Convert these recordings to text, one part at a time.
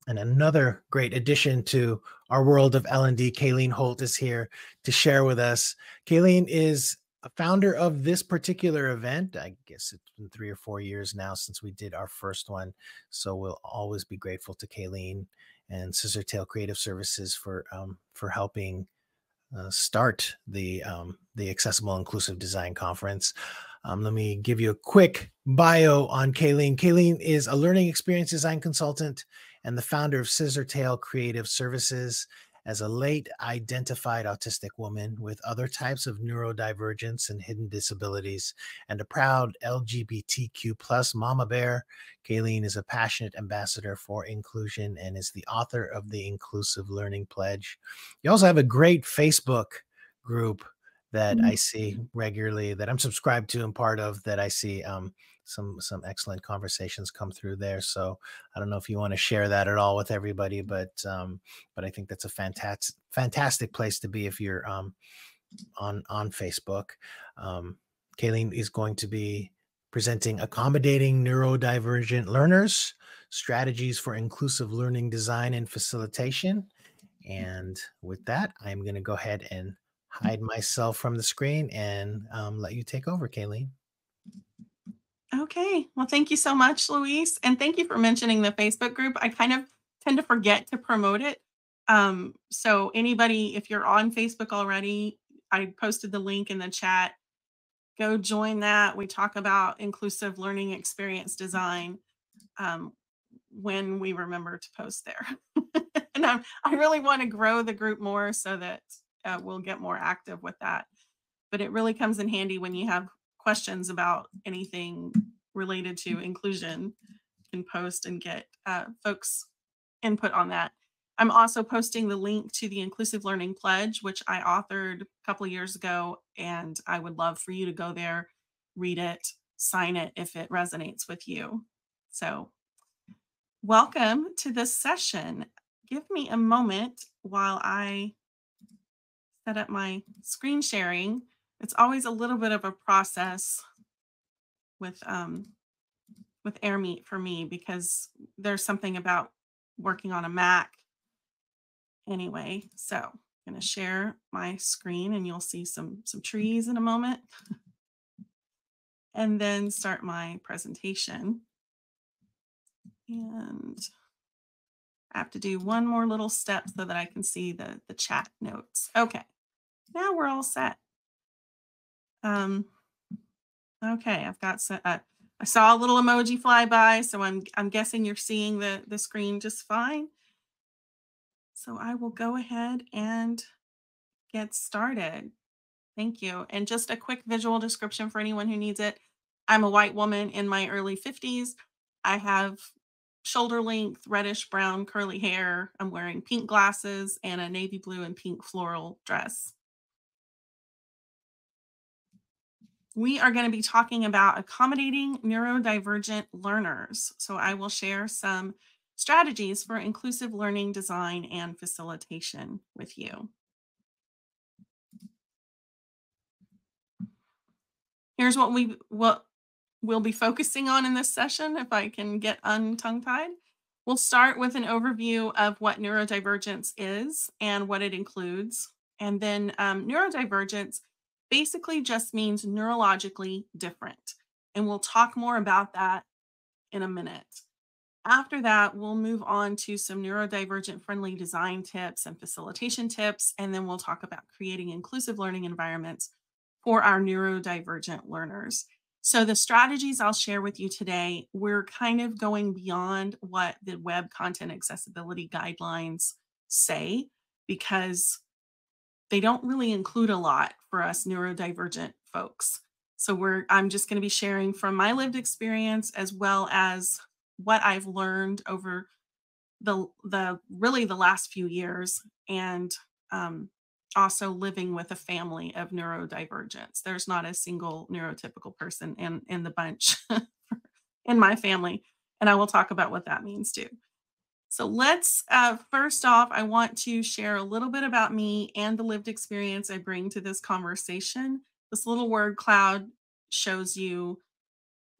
And another great addition to our world of L&D, Kayleen Holt is here to share with us. Kayleen is a founder of this particular event. I guess it's been 3 or 4 years now since we did our first one. So we'll always be grateful to Kayleen and Scissortail Creative Services for helping start the Accessible Inclusive Design Conference. Let me give you a quick bio on Kayleen. Kayleen is a learning experience design consultant and the founder of Scissortail Creative Services. As a late identified autistic woman with other types of neurodivergence and hidden disabilities, and a proud LGBTQ plus mama bear, Kayleen is a passionate ambassador for inclusion and is the author of the Inclusive Learning Pledge. You also have a great Facebook group that I see regularly, that I'm subscribed to and part of, that I see some excellent conversations come through there. So I don't know if you want to share that at all with everybody, but I think that's a fantastic place to be if you're on Facebook. Kayleen is going to be presenting Accommodating Neurodivergent Learners, Strategies for Inclusive Learning Design and Facilitation. And with that, I'm going to go ahead and hide myself from the screen and let you take over, Kayleen. Okay. Well, thank you so much, Luis. And thank you for mentioning the Facebook group. I kind of tend to forget to promote it. So anybody, if you're on Facebook already, I posted the link in the chat. Go join that. We talk about inclusive learning experience design when we remember to post there. And I really want to grow the group more so that we'll get more active with that. But it really comes in handy when you have questions about anything related to inclusion. You can post and get folks' input on that. I'm also posting the link to the Inclusive Learning Pledge, which I authored a couple of years ago, and I would love for you to go there, read it, sign it if it resonates with you. So welcome to this session. Give me a moment while I set up my screen sharing. It's always a little bit of a process with AirMeet for me, because there's something about working on a Mac. Anyway, so I'm going to share my screen and you'll see some trees in a moment. And then start my presentation. And I have to do one more little step so that I can see the chat notes. Okay, now we're all set. Okay, I've got I saw a little emoji fly by, so I'm guessing you're seeing the screen just fine. So I will go ahead and get started. Thank you. And just a quick visual description for anyone who needs it. I'm a white woman in my early 50s. I have shoulder length, reddish brown curly hair. I'm wearing pink glasses and a navy blue and pink floral dress. We are going to be talking about accommodating neurodivergent learners. So I will share some strategies for inclusive learning design and facilitation with you. Here's what we'll be focusing on in this session, if I can get untongue-tied. We'll start with an overview of what neurodivergence is and what it includes. And then neurodivergence basically just means neurologically different. And we'll talk more about that in a minute. After that, we'll move on to some neurodivergent friendly design tips and facilitation tips. And then we'll talk about creating inclusive learning environments for our neurodivergent learners. So the strategies I'll share with you today, we're kind of going beyond what the Web Content Accessibility Guidelines say, because they don't really include a lot for us neurodivergent folks. So I'm just going to be sharing from my lived experience, as well as what I've learned over the last few years, and also living with a family of neurodivergence. There's not a single neurotypical person in the bunch in my family, and I will talk about what that means too. So let's, first off, I want to share a little bit about me and the lived experience I bring to this conversation. This little word cloud shows you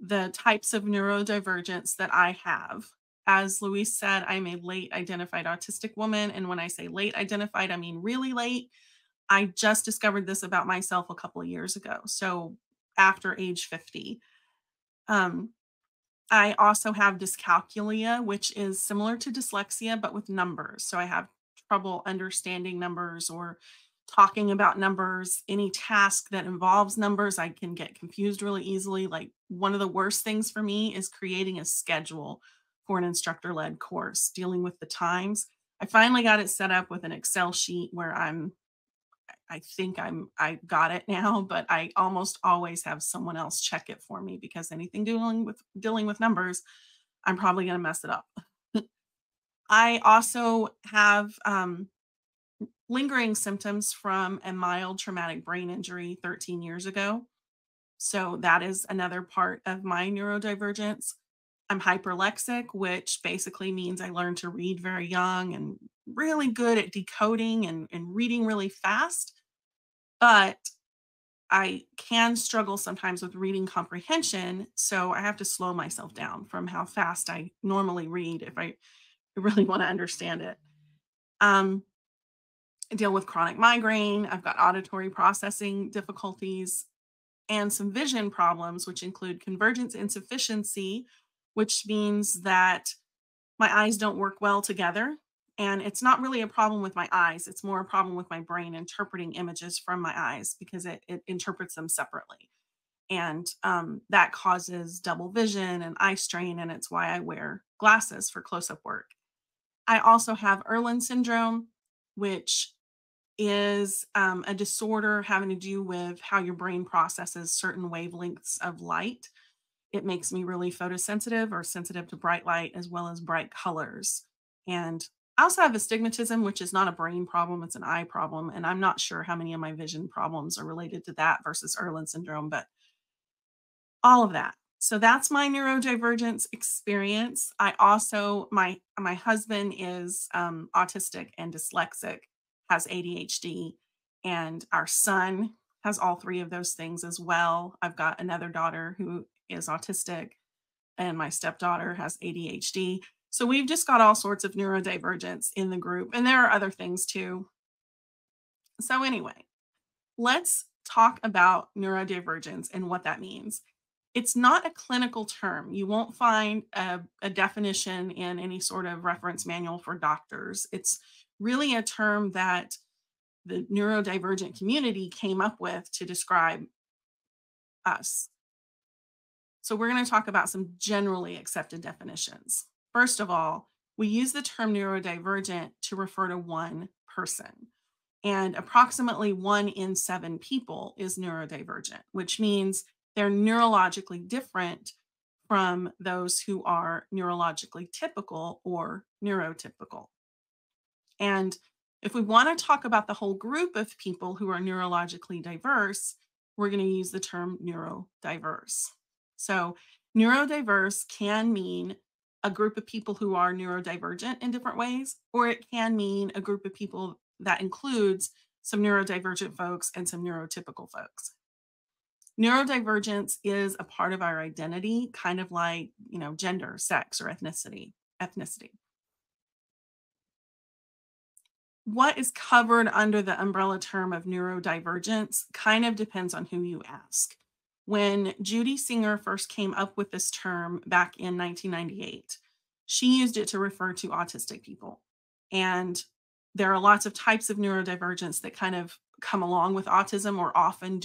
the types of neurodivergence that I have. As Louise said, I'm a late identified autistic woman. And when I say late identified, I mean really late. I just discovered this about myself a couple of years ago. So after age 50. Um, I also have dyscalculia, which is similar to dyslexia, but with numbers. So I have trouble understanding numbers or talking about numbers. Any task that involves numbers, I can get confused really easily. Like one of the worst things for me is creating a schedule for an instructor led course, dealing with the times. I finally got it set up with an Excel sheet where I think I got it now, but I almost always have someone else check it for me because anything dealing with numbers, I'm probably going to mess it up. I also have lingering symptoms from a mild traumatic brain injury 13 years ago. So that is another part of my neurodivergence. I'm hyperlexic, which basically means I learned to read very young and really good at decoding and reading really fast. But I can struggle sometimes with reading comprehension. So I have to slow myself down from how fast I normally read if I really want to understand it. Um, I deal with chronic migraine. I've got auditory processing difficulties and some vision problems, which include convergence insufficiency, which means that my eyes don't work well together. And it's not really a problem with my eyes. It's more a problem with my brain interpreting images from my eyes because it interprets them separately. And that causes double vision and eye strain. And it's why I wear glasses for close up work. I also have Irlen syndrome, which is a disorder having to do with how your brain processes certain wavelengths of light. It makes me really photosensitive or sensitive to bright light as well as bright colors. And I also have astigmatism, which is not a brain problem, it's an eye problem. And I'm not sure how many of my vision problems are related to that versus Irlen syndrome, but all of that. So that's my neurodivergence experience. I also, my husband is autistic and dyslexic, has ADHD, and our son has all three of those things as well. I've got another daughter who is autistic, and my stepdaughter has ADHD. So we've just got all sorts of neurodivergence in the group, and there are other things too. So anyway, let's talk about neurodivergence and what that means. It's not a clinical term. You won't find a definition in any sort of reference manual for doctors. It's really a term that the neurodivergent community came up with to describe us. So we're going to talk about some generally accepted definitions. First of all, we use the term neurodivergent to refer to one person. And approximately 1 in 7 people is neurodivergent, which means they're neurologically different from those who are neurologically typical or neurotypical. And if we want to talk about the whole group of people who are neurologically diverse, we're going to use the term neurodiverse. So neurodiverse can mean a group of people who are neurodivergent in different ways, or it can mean a group of people that includes some neurodivergent folks and some neurotypical folks. Neurodivergence is a part of our identity, kind of like, gender, sex, or ethnicity. What is covered under the umbrella term of neurodivergence kind of depends on who you ask. When Judy Singer first came up with this term back in 1998, she used it to refer to autistic people. And there are lots of types of neurodivergence that kind of come along with autism or often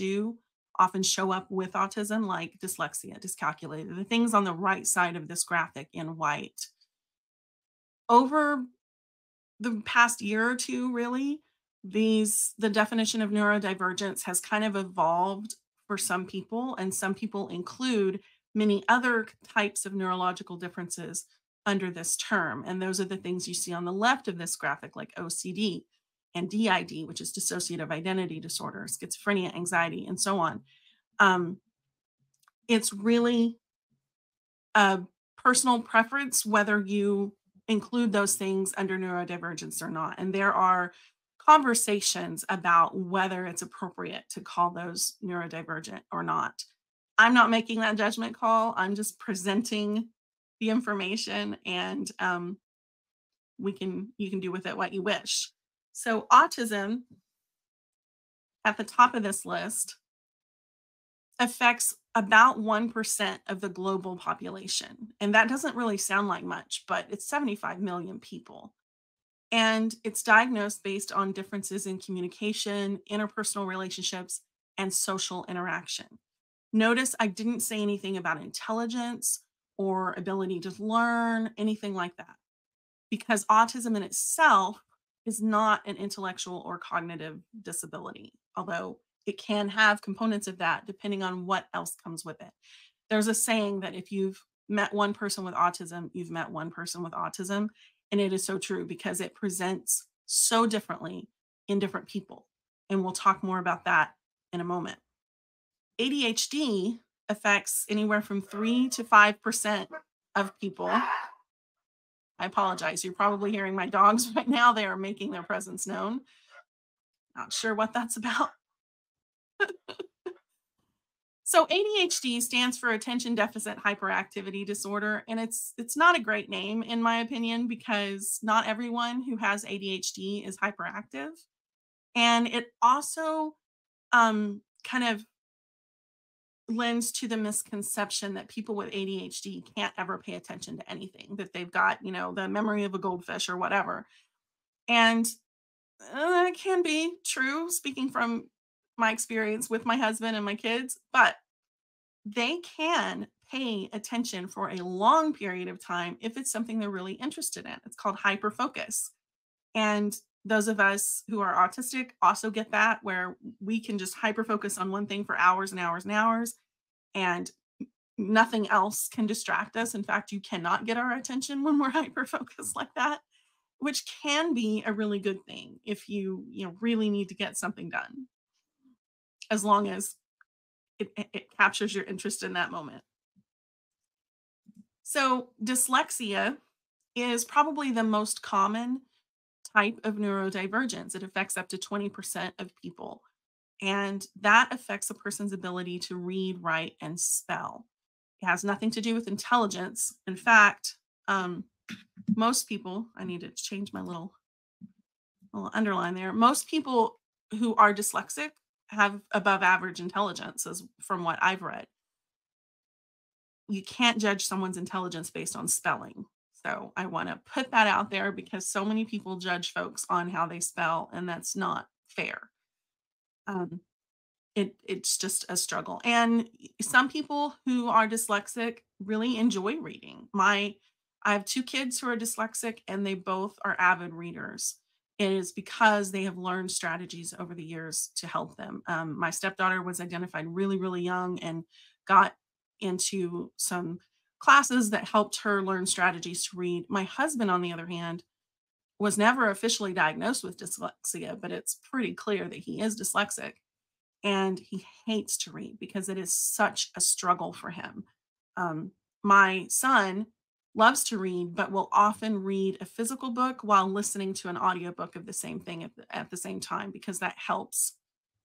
show up with autism, like dyslexia, dyscalculia, the things on the right side of this graphic in white. Over the past year or two, really, the definition of neurodivergence has kind of evolved for some people, and some people include many other types of neurological differences under this term. And those are the things you see on the left of this graphic, like OCD and DID, which is dissociative identity disorder, schizophrenia, anxiety, and so on. It's really a personal preference whether you include those things under neurodivergence or not. And there are conversations about whether it's appropriate to call those neurodivergent or not. I'm not making that judgment call. I'm just presenting the information, and you can do with it what you wish. So autism at the top of this list affects about 1% of the global population. And that doesn't really sound like much, but it's 75 million people. And it's diagnosed based on differences in communication, interpersonal relationships, and social interaction. Notice I didn't say anything about intelligence or ability to learn, anything like that, because autism in itself is not an intellectual or cognitive disability, although it can have components of that depending on what else comes with it. There's a saying that if you've met one person with autism, you've met one person with autism. And it is so true because it presents so differently in different people. And we'll talk more about that in a moment. ADHD affects anywhere from 3 to 5% of people. I apologize. You're probably hearing my dogs right now. They are making their presence known. Not sure what that's about. So ADHD stands for attention deficit hyperactivity disorder, and it's not a great name in my opinion because not everyone who has ADHD is hyperactive, and it also kind of lends to the misconception that people with ADHD can't ever pay attention to anything, that they've got, the memory of a goldfish or whatever. And it can be true, speaking from my experience with my husband and my kids, but they can pay attention for a long period of time if it's something they're really interested in. It's called hyperfocus. And those of us who are autistic also get that, where we can just hyperfocus on one thing for hours and hours and hours, and nothing else can distract us. In fact, you cannot get our attention when we're hyperfocused like that, which can be a really good thing if you really need to get something done, as long as it captures your interest in that moment. So dyslexia is probably the most common type of neurodivergence. It affects up to 20% of people. And that affects a person's ability to read, write, and spell. It has nothing to do with intelligence. In fact, most people, I need to change my little underline there. Most people who are dyslexic have above average intelligence, as from what I've read. You can't judge someone's intelligence based on spelling. So I want to put that out there because so many people judge folks on how they spell, and that's not fair. It's just a struggle. And some people who are dyslexic really enjoy reading. I have 2 kids who are dyslexic, and they both are avid readers. It is because they have learned strategies over the years to help them. My stepdaughter was identified really, really young and got into some classes that helped her learn strategies to read. My husband, on the other hand, was never officially diagnosed with dyslexia, but it's pretty clear that he is dyslexic, and he hates to read because it is such a struggle for him. My son loves to read, but will often read a physical book while listening to an audiobook of the same thing at the same time, because that helps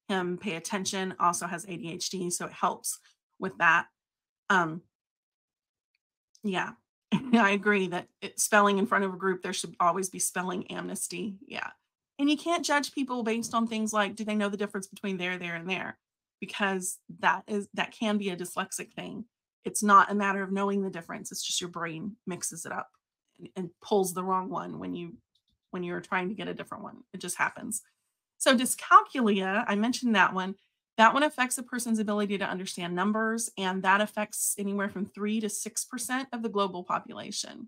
him pay attention. Also has ADHD, so it helps with that. Yeah, I agree that spelling in front of a group, there should always be spelling amnesty. Yeah. And you can't judge people based on things like, do they know the difference between there, and there? Because that can be a dyslexic thing. It's not a matter of knowing the difference. It's just your brain mixes it up and pulls the wrong one when you're trying to get a different one. It just happens. So dyscalculia, I mentioned that one. That one affects a person's ability to understand numbers, and that affects anywhere from 3 to 6% of the global population.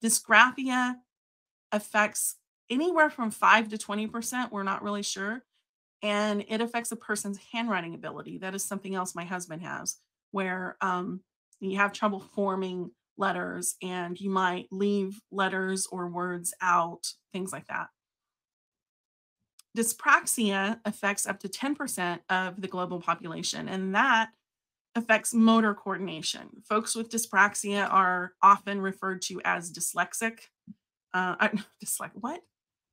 Dysgraphia affects anywhere from 5 to 20%. We're not really sure. And it affects a person's handwriting ability. That is something else my husband has, where you have trouble forming letters and you might leave letters or words out, things like that. Dyspraxia affects up to 10% of the global population, and that affects motor coordination. Folks with dyspraxia are often referred to as dyslexic. What?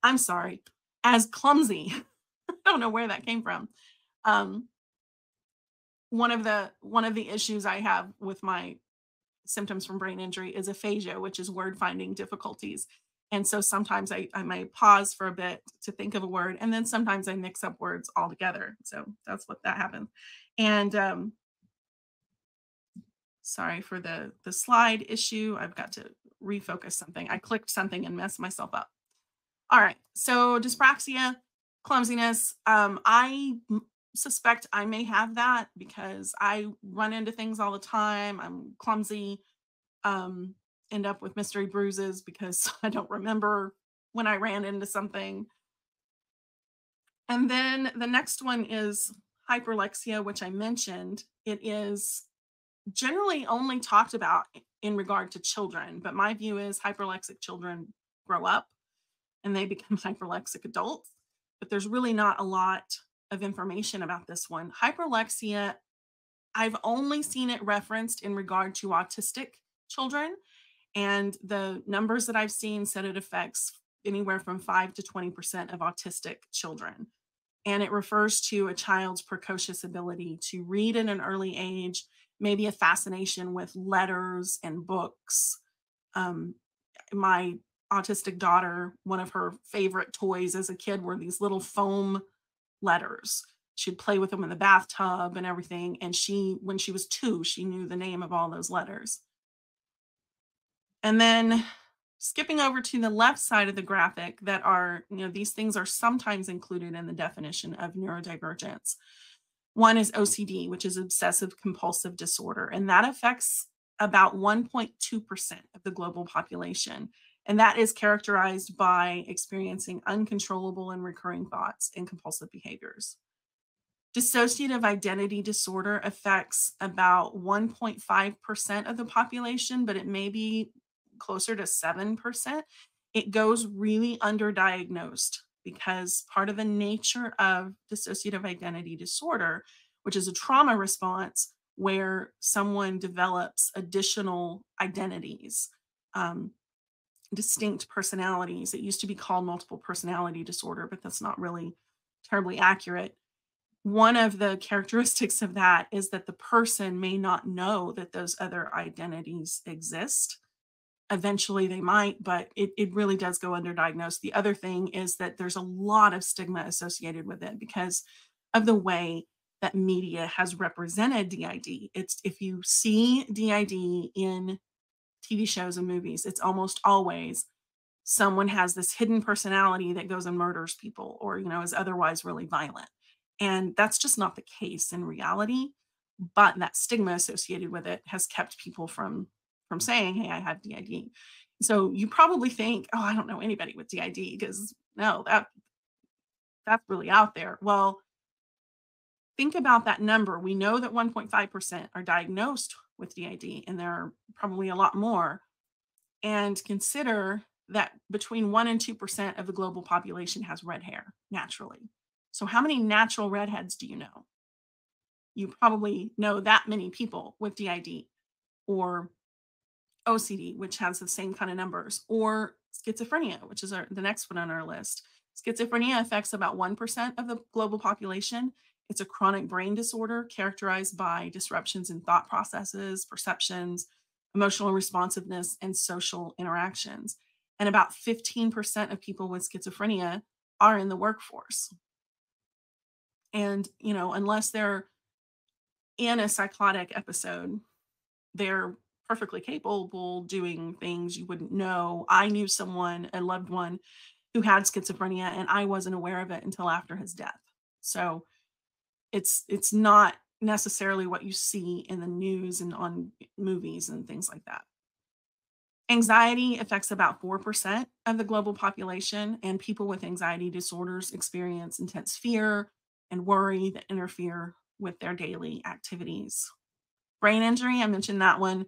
I'm sorry, as clumsy. I don't know where that came from. One of the issues I have with my symptoms from brain injury is aphasia, which is word finding difficulties. And so sometimes I might pause for a bit to think of a word, and then sometimes I mix up words altogether. So that's what that happens. And sorry for the slide issue. I've got to refocus something. I clicked something and messed myself up. All right. So dyspraxia, clumsiness. Suspect I may have that because I run into things all the time. I'm clumsy. End up with mystery bruises because I don't remember when I ran into something. And then the next one is hyperlexia, which I mentioned. It is generally only talked about in regard to children, but my view is hyperlexic children grow up and they become hyperlexic adults, but there's really not a lot of information about this one. Hyperlexia, I've only seen it referenced in regard to autistic children, and the numbers that I've seen said it affects anywhere from 5 to 20% of autistic children. And it refers to a child's precocious ability to read at an early age, maybe a fascination with letters and books. My autistic daughter, one of her favorite toys as a kid were these little foam letters. She'd play with them in the bathtub and everything. And when she was 2, she knew the name of all those letters. And then skipping over to the left side of the graphic that are, these things are sometimes included in the definition of neurodivergence. One is OCD, which is obsessive compulsive disorder, and that affects about 1.2% of the global population. And that is characterized by experiencing uncontrollable and recurring thoughts and compulsive behaviors. Dissociative identity disorder affects about 1.5% of the population, but it may be closer to 7%. It goes really underdiagnosed because part of the nature of dissociative identity disorder, which is a trauma response where someone develops additional identities, distinct personalities. It used to be called multiple personality disorder, but that's not really terribly accurate. One of the characteristics of that is that the person may not know that those other identities exist. Eventually they might, but it really does go underdiagnosed. The other thing is that there's a lot of stigma associated with it because of the way that media has represented DID. If you see DID in TV shows and movies, it's almost always someone has this hidden personality that goes and murders people or, is otherwise really violent. And that's just not the case in reality. But that stigma associated with it has kept people from saying, hey, I have DID. So you probably think, oh, I don't know anybody with DID because no, that's really out there. Well, think about that number. We know that 1.5% are diagnosed with DID, and there are probably a lot more. And consider that between 1 and 2% of the global population has red hair naturally. So how many natural redheads do you know? You probably know that many people with DID or OCD, which has the same kind of numbers, or schizophrenia, which is the next one on our list. Schizophrenia affects about 1% of the global population. It's a chronic brain disorder characterized by disruptions in thought processes, perceptions, emotional responsiveness, and social interactions. And about 15% of people with schizophrenia are in the workforce. And, unless they're in a psychotic episode, they're perfectly capable doing things you wouldn't know. I knew someone, a loved one, who had schizophrenia, and I wasn't aware of it until after his death. So it's not necessarily what you see in the news and on movies and things like that. Anxiety affects about 4% of the global population, and people with anxiety disorders experience intense fear and worry that interfere with their daily activities. Brain injury, I mentioned that one.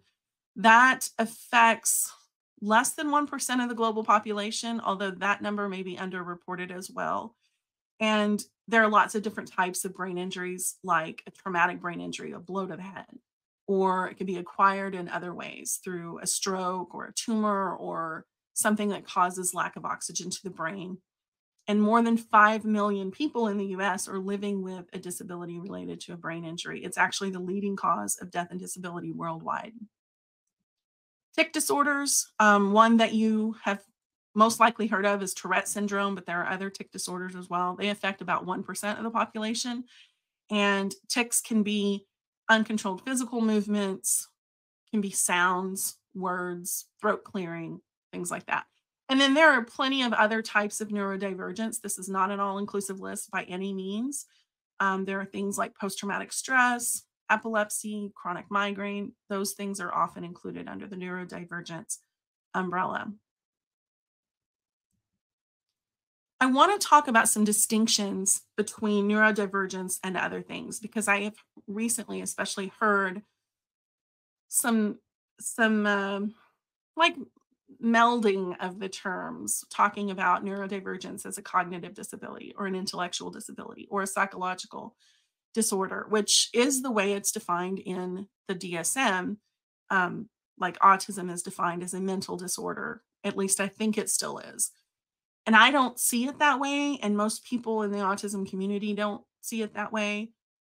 That affects less than 1% of the global population, although that number may be underreported as well. And there are lots of different types of brain injuries, like a traumatic brain injury, a blow to the head, or it can be acquired in other ways through a stroke or a tumor or something that causes lack of oxygen to the brain. And more than 5 million people in the US are living with a disability related to a brain injury. It's actually the leading cause of death and disability worldwide. Tic disorders, one that you have most likely heard of is Tourette syndrome, but there are other tic disorders as well. They affect about 1% of the population. And tics can be uncontrolled physical movements, can be sounds, words, throat clearing, things like that. And then there are plenty of other types of neurodivergence. This is not an all-inclusive list by any means. There are things like post-traumatic stress, epilepsy, chronic migraine. Those things are often included under the neurodivergence umbrella. I want to talk about some distinctions between neurodivergence and other things because I have recently especially heard some like melding of the terms talking about neurodivergence as a cognitive disability or an intellectual disability or a psychological disorder, which is the way it's defined in the DSM. Like autism is defined as a mental disorder. At least I think it still is. And I don't see it that way. And most people in the autism community don't see it that way.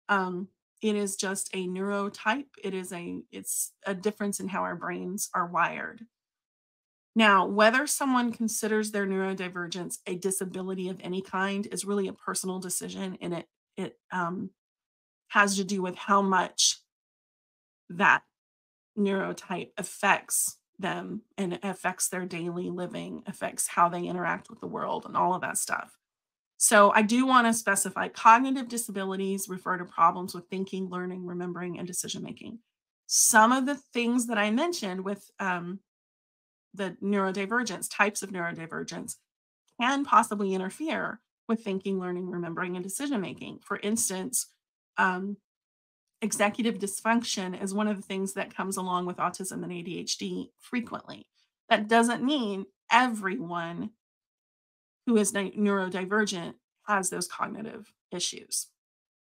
It is just a neurotype. It's a difference in how our brains are wired. Now, whether someone considers their neurodivergence a disability of any kind is really a personal decision, and it has to do with how much that neurotype affects them and affects their daily living, affects how they interact with the world, and all of that stuff. So I do want to specify cognitive disabilities refer to problems with thinking, learning, remembering, and decision making. Some of the things that I mentioned with the neurodivergence, types of neurodivergence, can possibly interfere with thinking, learning, remembering, and decision making. For instance, executive dysfunction is one of the things that comes along with autism and ADHD frequently. That doesn't mean everyone who is neurodivergent has those cognitive issues.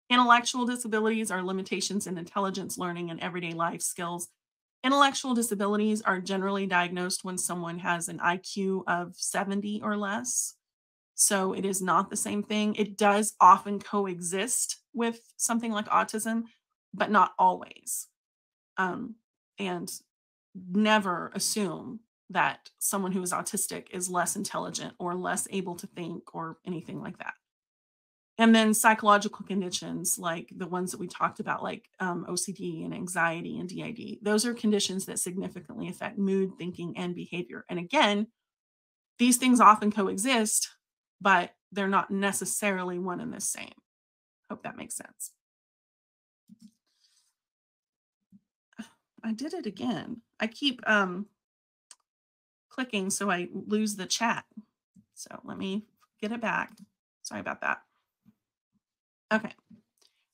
Intellectual disabilities are limitations in intelligence, learning, and everyday life skills. Intellectual disabilities are generally diagnosed when someone has an IQ of 70 or less. So it is not the same thing. It does often coexist with something like autism, but not always. And never assume that someone who is autistic is less intelligent or less able to think or anything like that. And then psychological conditions like the ones that we talked about, like OCD and anxiety and DID, those are conditions that significantly affect mood, thinking, and behavior. And again, these things often coexist, but they're not necessarily one and the same. Hope that makes sense. I did it again. I keep clicking so I lose the chat. So let me get it back. Sorry about that. Okay.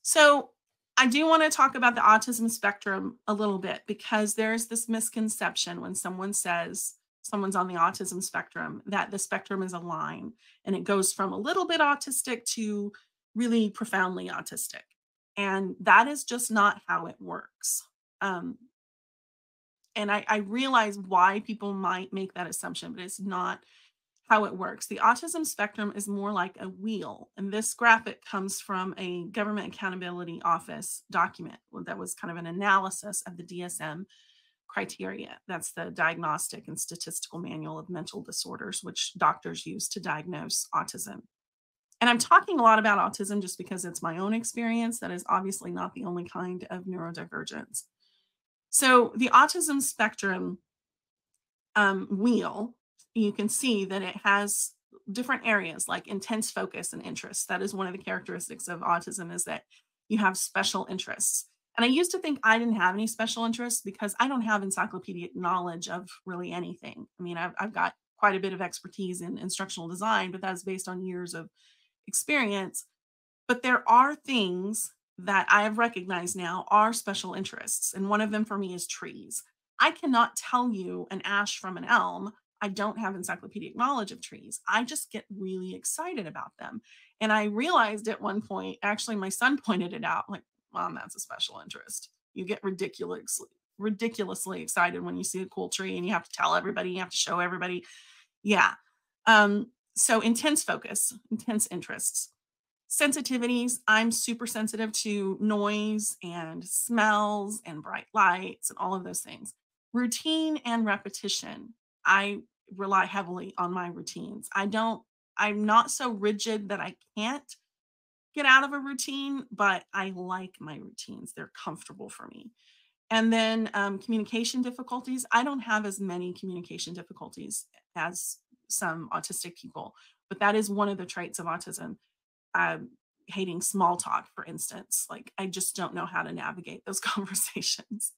So I do want to talk about the autism spectrum a little bit because there's this misconception when someone says someone's on the autism spectrum that the spectrum is a line and it goes from a little bit autistic to really profoundly autistic. And that is just not how it works. And I realize why people might make that assumption, but it's not how it works. The autism spectrum is more like a wheel. And this graphic comes from a Government Accountability Office document that was kind of an analysis of the DSM criteria. That's the Diagnostic and Statistical Manual of Mental Disorders, which doctors use to diagnose autism. And I'm talking a lot about autism just because it's my own experience. That is obviously not the only kind of neurodivergence. So the autism spectrum wheel, you can see that it has different areas like intense focus and interest. That is one of the characteristics of autism, is that you have special interests. And I used to think I didn't have any special interests because I don't have encyclopedic knowledge of really anything. I mean, I've got quite a bit of expertise in instructional design, but that's based on years of experience. But there are things that I have recognized now are special interests. And one of them for me is trees. I cannot tell you an ash from an elm. I don't have encyclopedic knowledge of trees. I just get really excited about them. And I realized at one point, actually, my son pointed it out, like, Mom, that's a special interest. You get ridiculously excited when you see a cool tree and you have to tell everybody, you have to show everybody. Yeah. So intense focus, intense interests. Sensitivities, I'm super sensitive to noise and smells and bright lights and all of those things. Routine and repetition. I rely heavily on my routines. I'm not so rigid that I can't get out of a routine, but I like my routines. They're comfortable for me. And then communication difficulties. I don't have as many communication difficulties as some autistic people, but that is one of the traits of autism. Um, Hating small talk, for instance. Like, I just don't know how to navigate those conversations.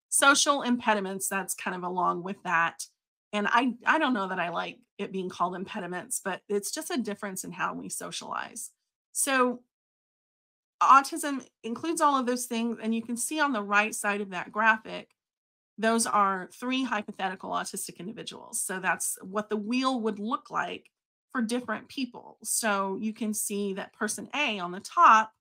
Social impediments, that's kind of along with that. And I don't know that I like it being called impediments, but it's just a difference in how we socialize. So autism includes all of those things, and you can see on the right side of that graphic, those are three hypothetical autistic individuals. So that's what the wheel would look like for different people. So you can see that person A on the top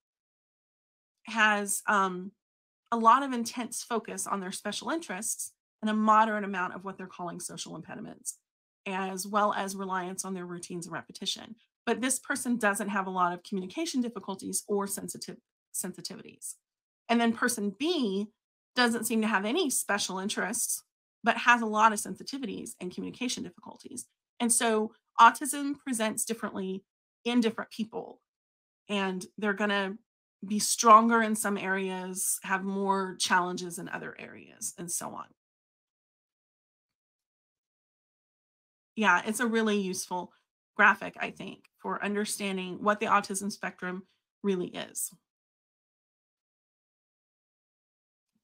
has a lot of intense focus on their special interests and a moderate amount of what they're calling social impediments, as well as reliance on their routines and repetition. But this person doesn't have a lot of communication difficulties or sensitivities. And then person B doesn't seem to have any special interests, but has a lot of sensitivities and communication difficulties. And so autism presents differently in different people, and they're going to be stronger in some areas, have more challenges in other areas, and so on. Yeah, it's a really useful graphic, I think, for understanding what the autism spectrum really is.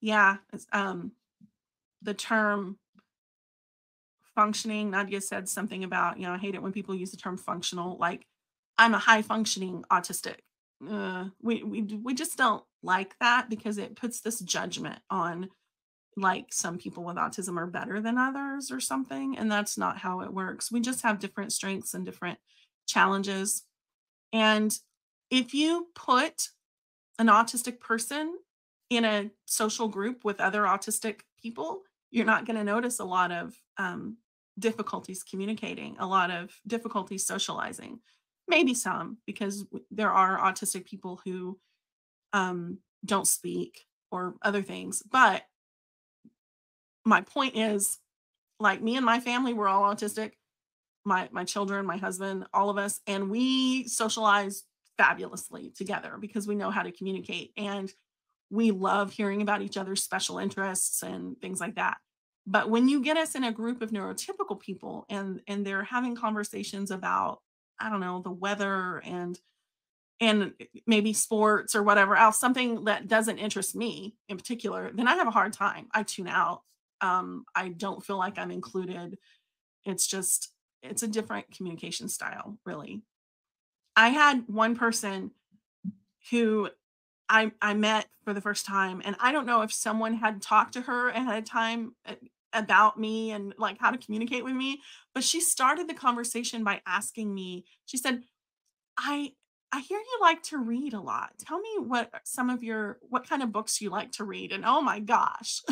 Yeah, the term functioning, Nadia said something about, I hate it when people use the term functional, like, I'm a high functioning autistic. We just don't like that because it puts this judgment on, like, some people with autism are better than others or something, and that's not how it works. We just have different strengths and different challenges. And if you put an autistic person in a social group with other autistic people, you're not going to notice a lot of difficulties communicating, a lot of difficulties socializing. Maybe some, because there are autistic people who don't speak or other things. But my point is, like, me and my family, we're all autistic. My children, my husband, all of us, and we socialize fabulously together because we know how to communicate, and we love hearing about each other's special interests and things like that. But when you get us in a group of neurotypical people and they're having conversations about, I don't know, the weather and maybe sports or whatever else, something that doesn't interest me in particular, then I have a hard time. I tune out. I don't feel like I'm included. It's just, it's a different communication style, really. I had one person who I met for the first time, and I don't know if someone had talked to her ahead of time about me and, like, how to communicate with me, but she started the conversation by asking me, she said, I I hear you like to read a lot. Tell me what kind of books you like to read. And oh my gosh,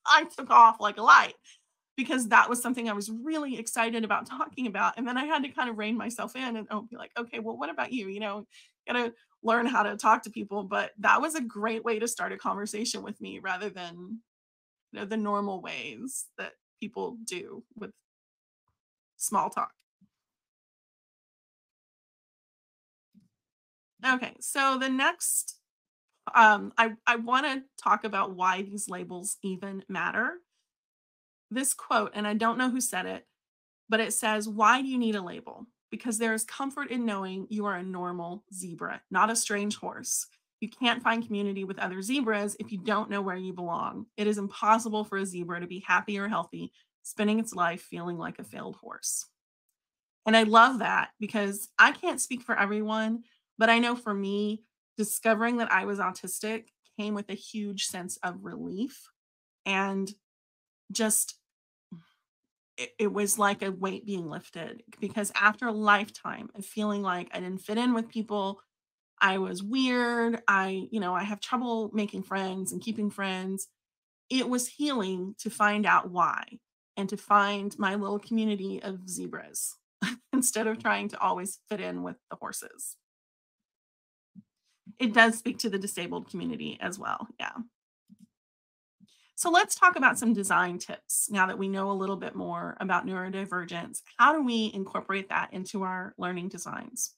I took off like a light because that was something I was really excited about talking about. And then I had to kind of rein myself in and be like, okay, well, what about you? Gotta learn how to talk to people. But that was a great way to start a conversation with me rather than the normal ways that people do with small talk. Okay, so the next, I want to talk about why these labels even matter. This quote, and I don't know who said it, but it says, "Why do you need a label? Because there is comfort in knowing you are a normal zebra, not a strange horse. You can't find community with other zebras if you don't know where you belong. It is impossible for a zebra to be happy or healthy, spending its life feeling like a failed horse." And I love that because I can't speak for everyone, but I know for me, discovering that I was autistic came with a huge sense of relief, and just it was like a weight being lifted because after a lifetime of feeling like I didn't fit in with people, I was weird, I have trouble making friends and keeping friends. It was healing to find out why and to find my little community of zebras instead of trying to always fit in with the horses. It does speak to the disabled community as well. Yeah. So let's talk about some design tips now that we know a little bit more about neurodivergence. How do we incorporate that into our learning designs?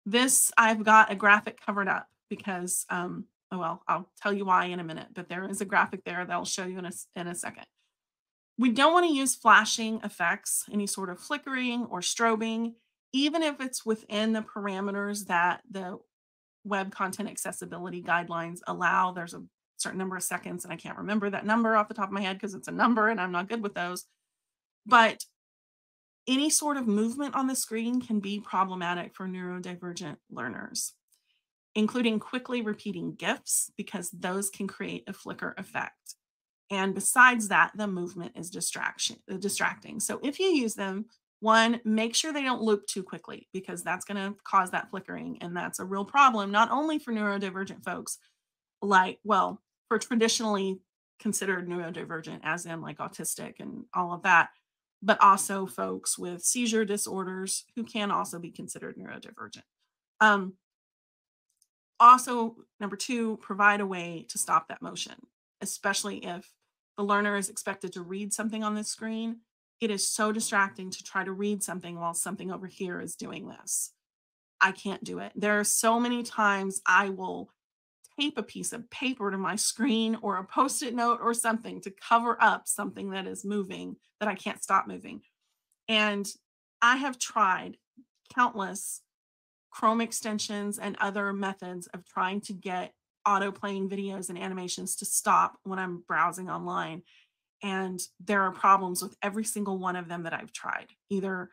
This, I've got a graphic covered up because, oh, well, I'll tell you why in a minute, but there is a graphic there that I'll show you in a second. We don't want to use flashing effects, any sort of flickering or strobing, even if it's within the parameters that the web content accessibility guidelines allow. There's a certain number of seconds, and I can't remember that number off the top of my head because it's a number and I'm not good with those. But any sort of movement on the screen can be problematic for neurodivergent learners, including quickly repeating GIFs, because those can create a flicker effect. And besides that, the movement is distracting. So if you use them, one, make sure they don't loop too quickly, because that's going to cause that flickering. And that's a real problem, not only for neurodivergent folks, for traditionally considered neurodivergent, as in like autistic and all of that, but also folks with seizure disorders who can also be considered neurodivergent. Also, number two, provide a way to stop that motion, especially if the learner is expected to read something on the screen. It is so distracting to try to read something while something over here is doing this. I can't do it. There are so many times I will tape a piece of paper to my screen or a Post-it note or something to cover up something that is moving that I can't stop moving. And I have tried countless Chrome extensions and other methods of trying to get auto playing videos and animations to stop when I'm browsing online. And there are problems with every single one of them that I've tried. Either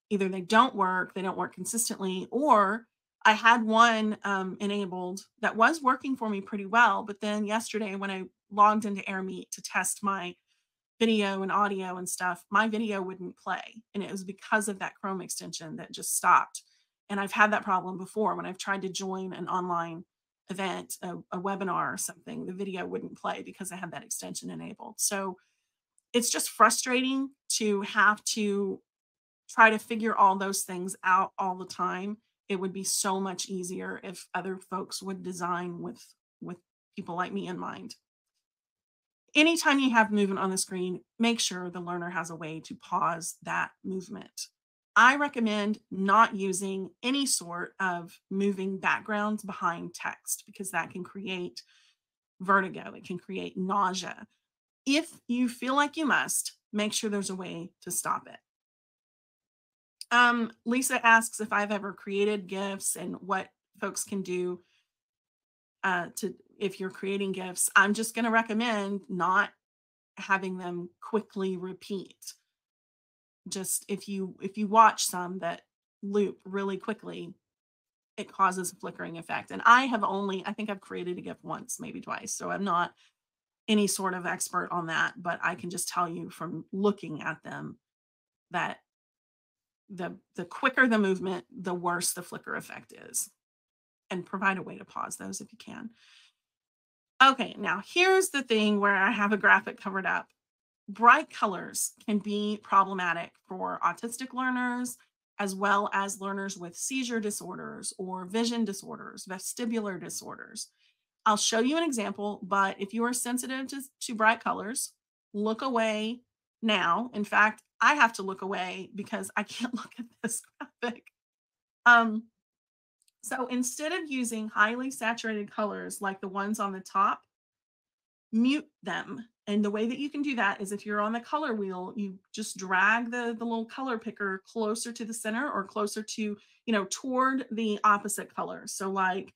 they don't work consistently, or I had one enabled that was working for me pretty well. But then yesterday when I logged into AirMeet to test my video and audio and stuff, my video wouldn't play. And it was because of that Chrome extension that just stopped. And I've had that problem before when I've tried to join an online event, a webinar or something, the video wouldn't play because I had that extension enabled. So it's just frustrating to have to try to figure all those things out all the time. It would be so much easier if other folks would design with people like me in mind. Anytime you have movement on the screen, make sure the learner has a way to pause that movement. I recommend not using any sort of moving backgrounds behind text, because that can create vertigo. It can create nausea. If you feel like you must, make sure there's a way to stop it. Lisa asks if I've ever created GIFs and what folks can do if you're creating GIFs. I'm just going to recommend not having them quickly repeat. Just if you watch some that loop really quickly, it causes a flickering effect. And I think I've created a GIF once, maybe twice. So I'm not any sort of expert on that, but I can just tell you from looking at them that the quicker the movement, the worse the flicker effect is. And provide a way to pause those if you can. Okay, now here's the thing where I have a graphic covered up. Bright colors can be problematic for autistic learners, as well as learners with seizure disorders or vision disorders, vestibular disorders. I'll show you an example, but if you are sensitive to bright colors, look away now. In fact, I have to look away because I can't look at this graphic. So instead of using highly saturated colors like the ones on the top, mute them. And the way that you can do that is if you're on the color wheel, you just drag the little color picker closer to the center or closer to, toward the opposite color. So like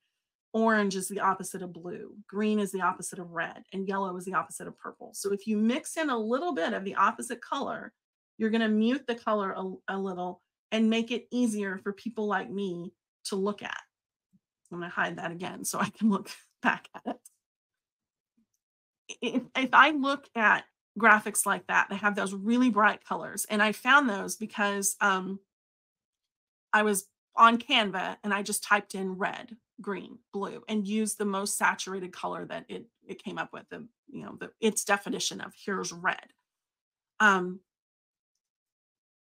orange is the opposite of blue, green is the opposite of red, and yellow is the opposite of purple. So if you mix in a little bit of the opposite color, you're going to mute the color a little and make it easier for people like me to look at. I'm going to hide that again so I can look back at it. If I look at graphics like that, they have those really bright colors. And I found those because I was on Canva and I just typed in red, green, blue, and used the most saturated color that it came up with, its definition of here's red.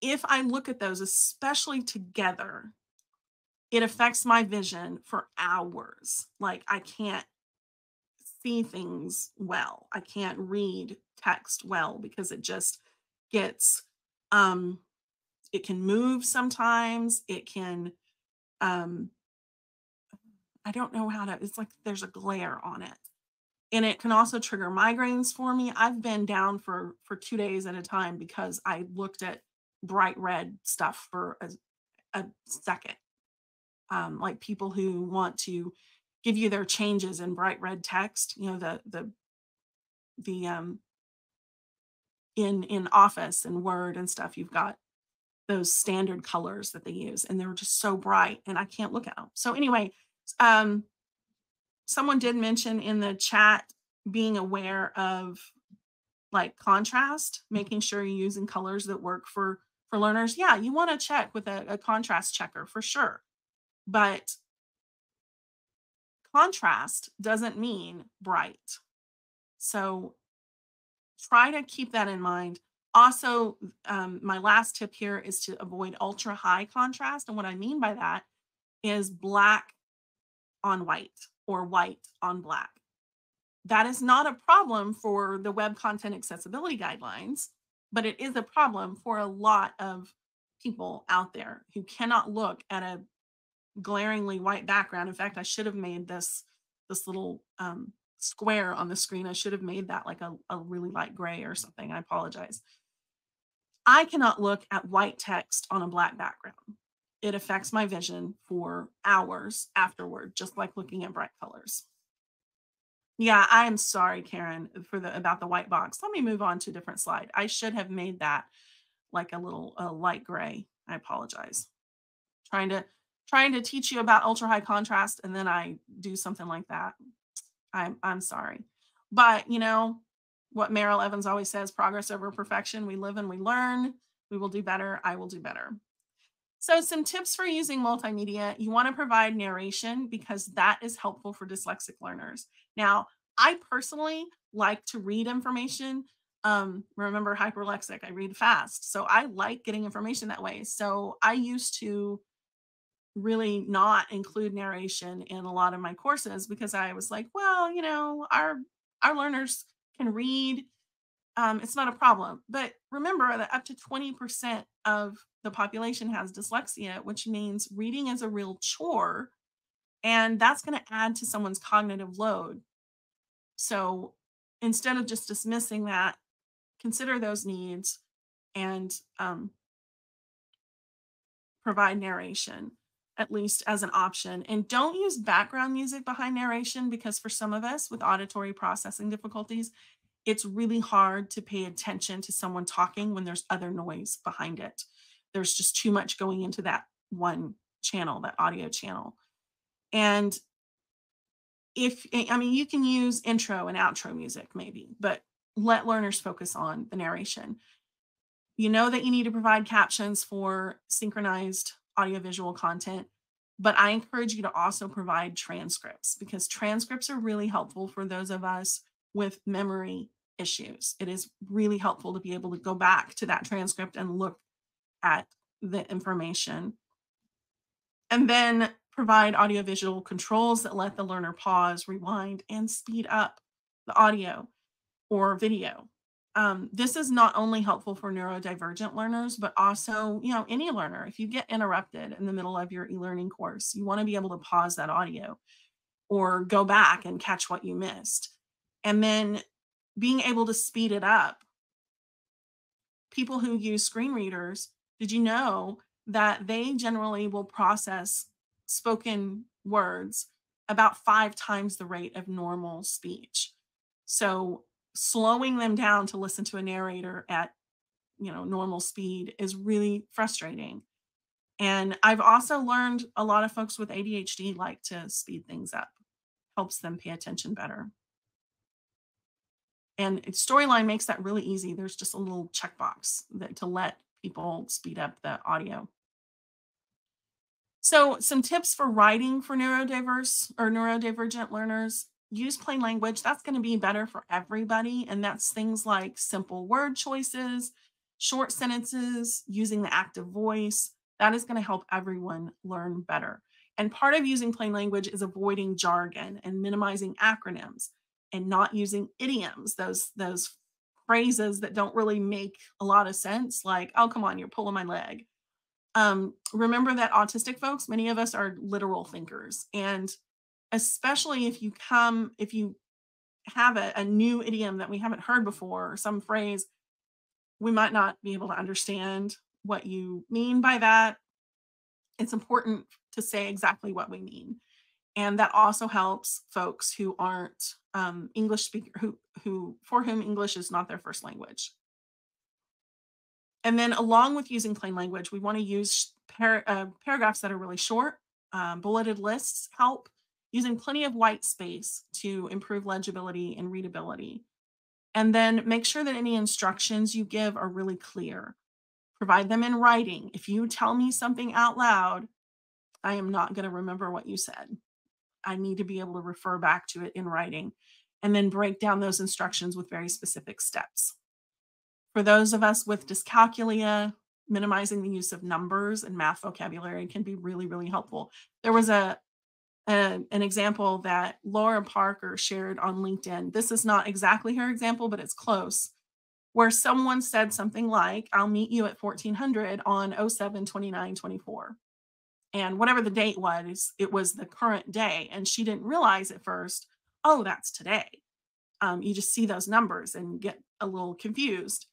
If I look at those, especially together, it affects my vision for hours. Like I can't see things well. I can't read text well because it just gets, um, it can move sometimes. It can, um, I don't know how to, it's like there's a glare on it. And it can also trigger migraines for me. I've been down for 2 days at a time because I looked at bright red stuff for a second. Like people who want to give you their changes in bright red text, you know, the in Office and Word and stuff, you've got those standard colors that they use, and they're just so bright, and I can't look at them. So anyway, um, someone did mention in the chat being aware of like contrast, making sure you're using colors that work for learners. Yeah, you want to check with a contrast checker for sure. But contrast doesn't mean bright. So try to keep that in mind. Also, my last tip here is to avoid ultra high contrast. And what I mean by that is black on white or white on black. That is not a problem for the Web Content Accessibility Guidelines, but it is a problem for a lot of people out there who cannot look at a glaringly white background. In fact, I should have made this little square on the screen. I should have made that like a really light gray or something. I apologize. I cannot look at white text on a black background. It affects my vision for hours afterward, just like looking at bright colors. Yeah, I am sorry, Karen, for about the white box. Let me move on to a different slide. I should have made that like a little light gray. I apologize. Trying to teach you about ultra high contrast, and then I do something like that. I'm sorry. But you know what Meryl Evans always says, progress over perfection. We live and we learn. We will do better. I will do better. So some tips for using multimedia. You want to provide narration because that is helpful for dyslexic learners. Now, I personally like to read information. Remember, hyperlexic, I read fast. So I like getting information that way. So I used to really not include narration in a lot of my courses because I was like, well, you know, our learners can read. It's not a problem. But remember that up to 20% of the population has dyslexia, which means reading is a real chore, and that's going to add to someone's cognitive load. So instead of just dismissing that, consider those needs and provide narration, at least as an option. And don't use background music behind narration because for some of us with auditory processing difficulties, it's really hard to pay attention to someone talking when there's other noise behind it. There's just too much going into that one channel, that audio channel. And I mean, you can use intro and outro music maybe, but let learners focus on the narration. You know that you need to provide captions for synchronized audiovisual content, but I encourage you to also provide transcripts because transcripts are really helpful for those of us with memory issues. It is really helpful to be able to go back to that transcript and look at the information. And then provide audiovisual controls that let the learner pause, rewind, and speed up the audio or video. This is not only helpful for neurodivergent learners, but also, you know, any learner. If you get interrupted in the middle of your e-learning course, you want to be able to pause that audio or go back and catch what you missed. And then being able to speed it up. People who use screen readers, did you know that they generally will process spoken words about 5 times the rate of normal speech? So slowing them down to listen to a narrator at, you know, normal speed is really frustrating. And I've also learned a lot of folks with ADHD like to speed things up, helps them pay attention better. And Storyline makes that really easy. There's just a little checkbox to let people speed up the audio. So some tips for writing for neurodiverse or neurodivergent learners: use plain language. That's going to be better for everybody. And that's things like simple word choices, short sentences, using the active voice. That is going to help everyone learn better. And part of using plain language is avoiding jargon and minimizing acronyms. and not using idioms, those phrases that don't really make a lot of sense, like, oh, come on, you're pulling my leg. Remember that autistic folks, many of us are literal thinkers. And especially if you have a new idiom that we haven't heard before, or some phrase, we might not be able to understand what you mean by that. It's important to say exactly what we mean. And that also helps folks who aren't English speaker, who for whom English is not their first language. And then along with using plain language, we want to use paragraphs that are really short. Bulleted lists help. Using plenty of white space to improve legibility and readability. And then make sure that any instructions you give are really clear. Provide them in writing. If you tell me something out loud, I am not going to remember what you said. I need to be able to refer back to it in writing, and then break down those instructions with very specific steps. For those of us with dyscalculia, minimizing the use of numbers and math vocabulary can be really, really helpful. There was an example that Laura Parker shared on LinkedIn. This is not exactly her example, but it's close, where someone said something like, I'll meet you at 1400 on 07/29/24. And whatever the date was, it was the current day. And she didn't realize at first, oh, that's today. You just see those numbers and get a little confused.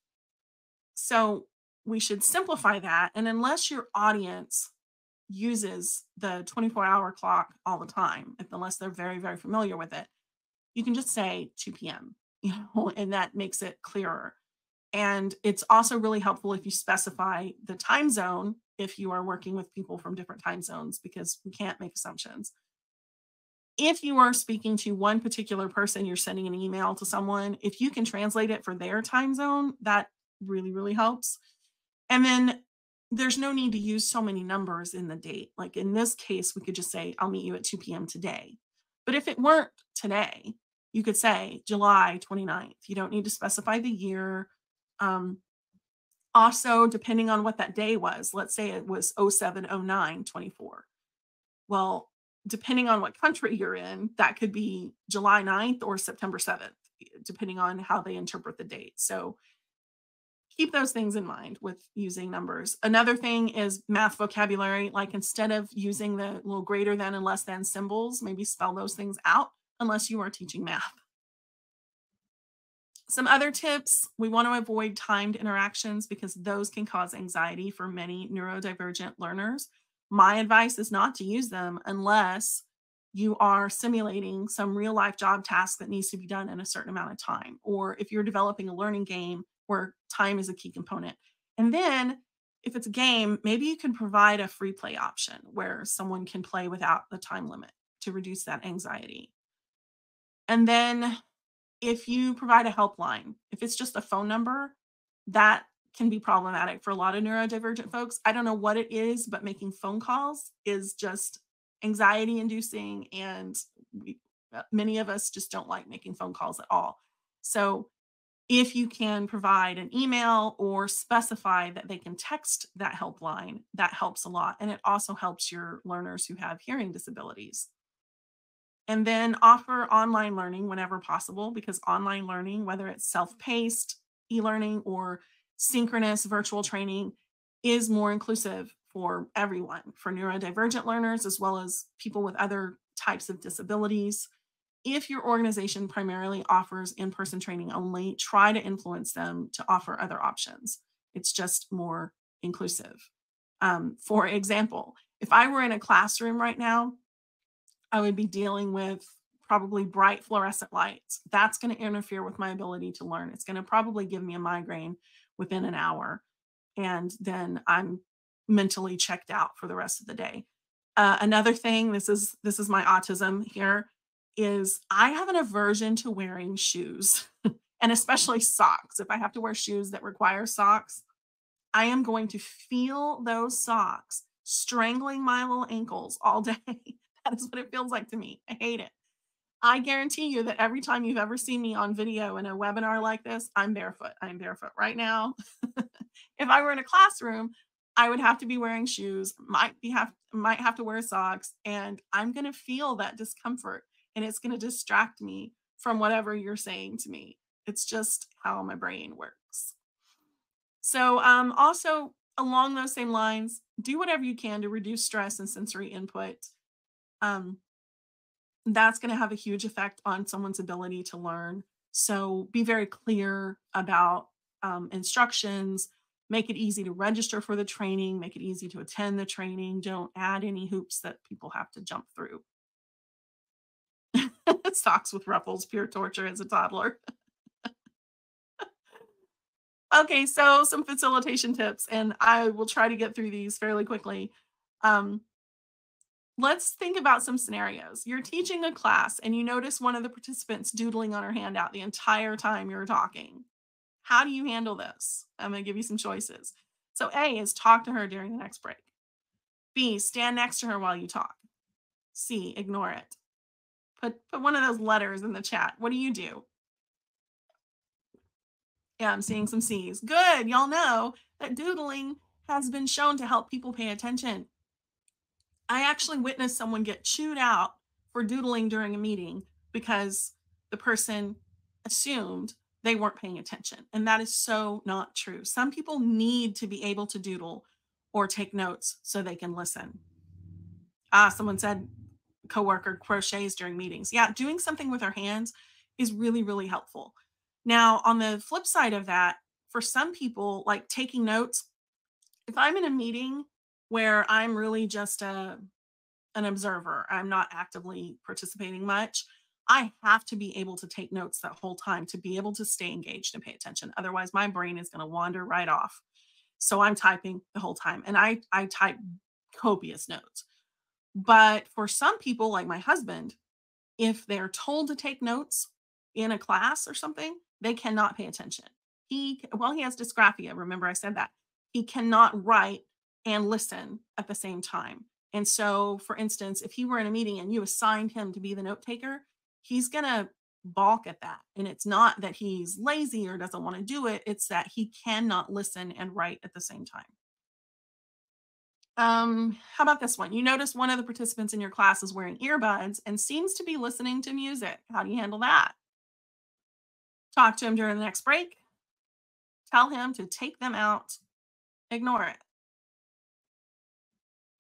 So we should simplify that. And unless your audience uses the 24-hour clock all the time, unless they're very, very familiar with it, you can just say 2 p.m., and that makes it clearer. And it's also really helpful if you specify the time zone if you are working with people from different time zones, because we can't make assumptions. If you are speaking to one particular person, you're sending an email to someone, if you can translate it for their time zone, that really, really helps. And then there's no need to use so many numbers in the date. Like in this case, we could just say, I'll meet you at 2 p.m. today. But if it weren't today, you could say July 29th. You don't need to specify the year. Also, depending on what that day was, let's say it was 07/09/24. Well, depending on what country you're in, that could be July 9th or September 7th, depending on how they interpret the date. So keep those things in mind with using numbers. Another thing is math vocabulary. Like instead of using the little greater than and less than symbols, maybe spell those things out unless you are teaching math. Some other tips, we want to avoid timed interactions because those can cause anxiety for many neurodivergent learners. My advice is not to use them unless you are simulating some real life job task that needs to be done in a certain amount of time, or if you're developing a learning game where time is a key component. And then if it's a game, maybe you can provide a free play option where someone can play without the time limit to reduce that anxiety. And then if you provide a helpline, if it's just a phone number, that can be problematic for a lot of neurodivergent folks. I don't know what it is, but making phone calls is just anxiety inducing. And many of us just don't like making phone calls at all. So if you can provide an email or specify that they can text that helpline, that helps a lot. And it also helps your learners who have hearing disabilities. And then offer online learning whenever possible, because online learning, whether it's self-paced e-learning or synchronous virtual training, is more inclusive for everyone, for neurodivergent learners, as well as people with other types of disabilities. If your organization primarily offers in-person training only, try to influence them to offer other options. It's just more inclusive. For example, if I were in a classroom right now, I would be dealing with probably bright fluorescent lights. That's going to interfere with my ability to learn. It's going to probably give me a migraine within an hour. And then I'm mentally checked out for the rest of the day. Another thing, this is my autism here, is I have an aversion to wearing shoes and especially socks. If I have to wear shoes that require socks, I am going to feel those socks strangling my little ankles all day. That is what it feels like to me. I hate it. I guarantee you that every time you've ever seen me on video in a webinar like this, I'm barefoot. I'm barefoot right now. If I were in a classroom, I would have to be wearing shoes, might have to wear socks, and I'm going to feel that discomfort, and it's going to distract me from whatever you're saying to me. It's just how my brain works. So, also along those same lines, do whatever you can to reduce stress and sensory input. Um, that's going to have a huge effect on someone's ability to learn. So, be very clear about instructions. Make it easy to register for the training. Make it easy to attend the training. Don't add any hoops that people have to jump through. Socks with ruffles, pure torture as a toddler. Okay, so some facilitation tips, and I will try to get through these fairly quickly. Um, let's think about some scenarios. You're teaching a class and you notice one of the participants doodling on her handout the entire time you're talking. How do you handle this? I'm going to give you some choices. So, A is talk to her during the next break. B, stand next to her while you talk. C, ignore it. Put one of those letters in the chat. What do you do? Yeah, I'm seeing some C's. Good. Y'all know that doodling has been shown to help people pay attention. I actually witnessed someone get chewed out for doodling during a meeting because the person assumed they weren't paying attention. And that is so not true. Some people need to be able to doodle or take notes so they can listen. Someone said coworker crochets during meetings. Yeah, doing something with our hands is really, really helpful. Now, on the flip side of that, for some people, like taking notes, if I'm in a meeting where I'm really just an observer, I'm not actively participating much, I have to be able to take notes that whole time to be able to stay engaged and pay attention. Otherwise, my brain is going to wander right off. So I'm typing the whole time, and I type copious notes. But for some people, like my husband, if they're told to take notes in a class or something, they cannot pay attention. He has dysgraphia. Remember, I said that. He cannot write and listen at the same time. And so, for instance, if he were in a meeting and you assigned him to be the note taker, he's going to balk at that. And it's not that he's lazy or doesn't want to do it, it's that he cannot listen and write at the same time. How about this one? You notice one of the participants in your class is wearing earbuds and seems to be listening to music. How do you handle that? Talk to him during the next break. Tell him to take them out. Ignore it.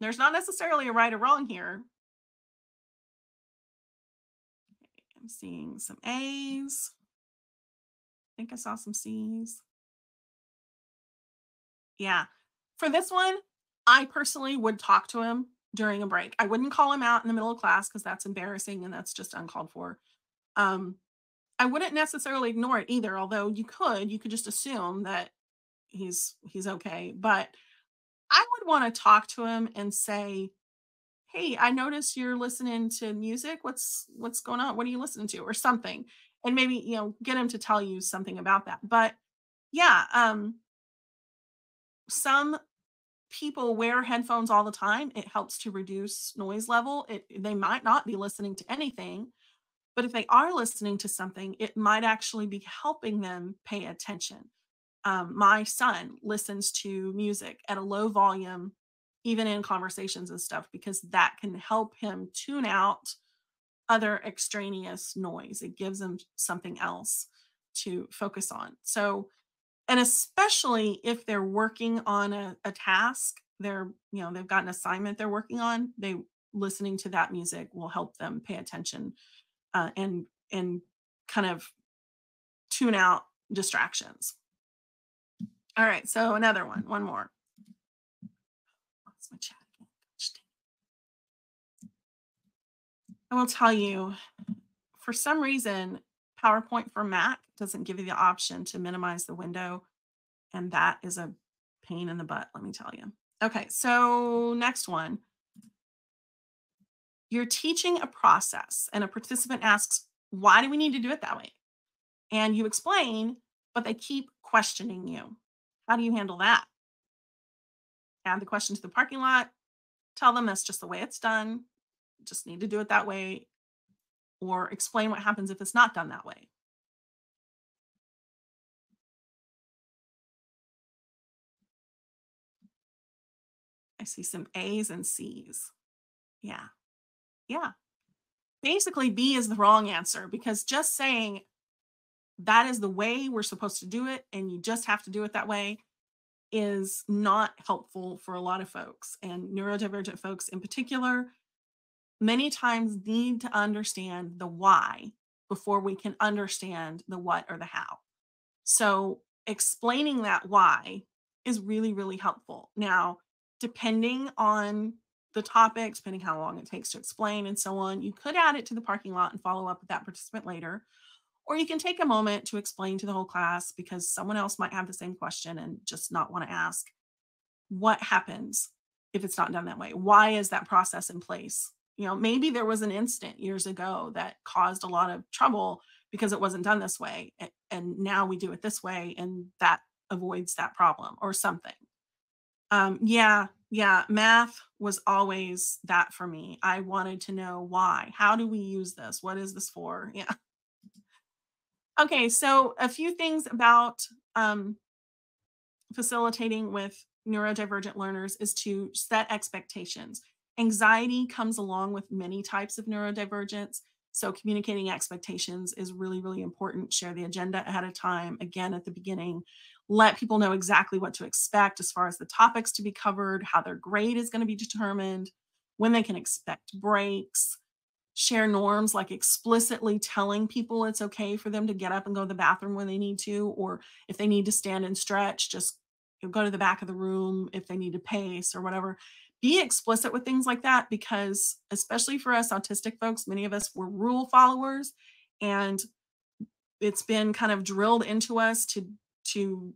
There's not necessarily a right or wrong here. I'm seeing some A's. I think I saw some C's. Yeah. For this one, I personally would talk to him during a break. I wouldn't call him out in the middle of class because that's embarrassing and that's just uncalled for. I wouldn't necessarily ignore it either, although you could just assume that he's okay. But I would want to talk to him and say, "Hey, I noticed you're listening to music. What's going on? What are you listening to?" or something. And maybe, get him to tell you something about that. But yeah, some people wear headphones all the time. It helps to reduce noise level. They might not be listening to anything, but if they are listening to something, it might actually be helping them pay attention. My son listens to music at a low volume, even in conversations and stuff, because that can help him tune out other extraneous noise. It gives him something else to focus on. So, and especially if they're working on a task, they've got an assignment they're working on, listening to that music will help them pay attention and kind of tune out distractions. All right, so another one more. What's my chat again? I will tell you, for some reason, PowerPoint for Mac doesn't give you the option to minimize the window, and that is a pain in the butt, let me tell you. Okay, so next one. You're teaching a process, and a participant asks, "Why do we need to do it that way?" And you explain, but they keep questioning you. How do you handle that? Add the question to the parking lot. Tell them that's just the way it's done. Just need to do it that way. Or explain what happens if it's not done that way. I see some A's and C's. Yeah. Yeah. basically B is the wrong answer, because just saying that is the way we're supposed to do it and you just have to do it that way is not helpful for a lot of folks, and neurodivergent folks in particular many times need to understand the why before we can understand the what or the how. So explaining that why is really, really helpful. Now, depending on the topic, depending how long it takes to explain and so on, you could add it to the parking lot and follow up with that participant later. Or you can take a moment to explain to the whole class because someone else might have the same question and just not want to ask. What happens if it's not done that way? Why is that process in place? Maybe there was an incident years ago that caused a lot of trouble because it wasn't done this way. And now we do it this way, and that avoids that problem or something. Yeah, math was always that for me. I wanted to know why. How do we use this? What is this for? Yeah. Okay, so a few things about facilitating with neurodivergent learners is to set expectations. Anxiety comes along with many types of neurodivergence. So communicating expectations is really, really important. Share the agenda ahead of time, again, at the beginning. Let people know exactly what to expect as far as the topics to be covered, how their grade is going to be determined, when they can expect breaks. Share norms, like explicitly telling people it's okay for them to get up and go to the bathroom when they need to, or if they need to stand and stretch, just go to the back of the room if they need to pace or whatever. Be explicit with things like that, because especially for us autistic folks, many of us were rule followers, and it's been kind of drilled into us to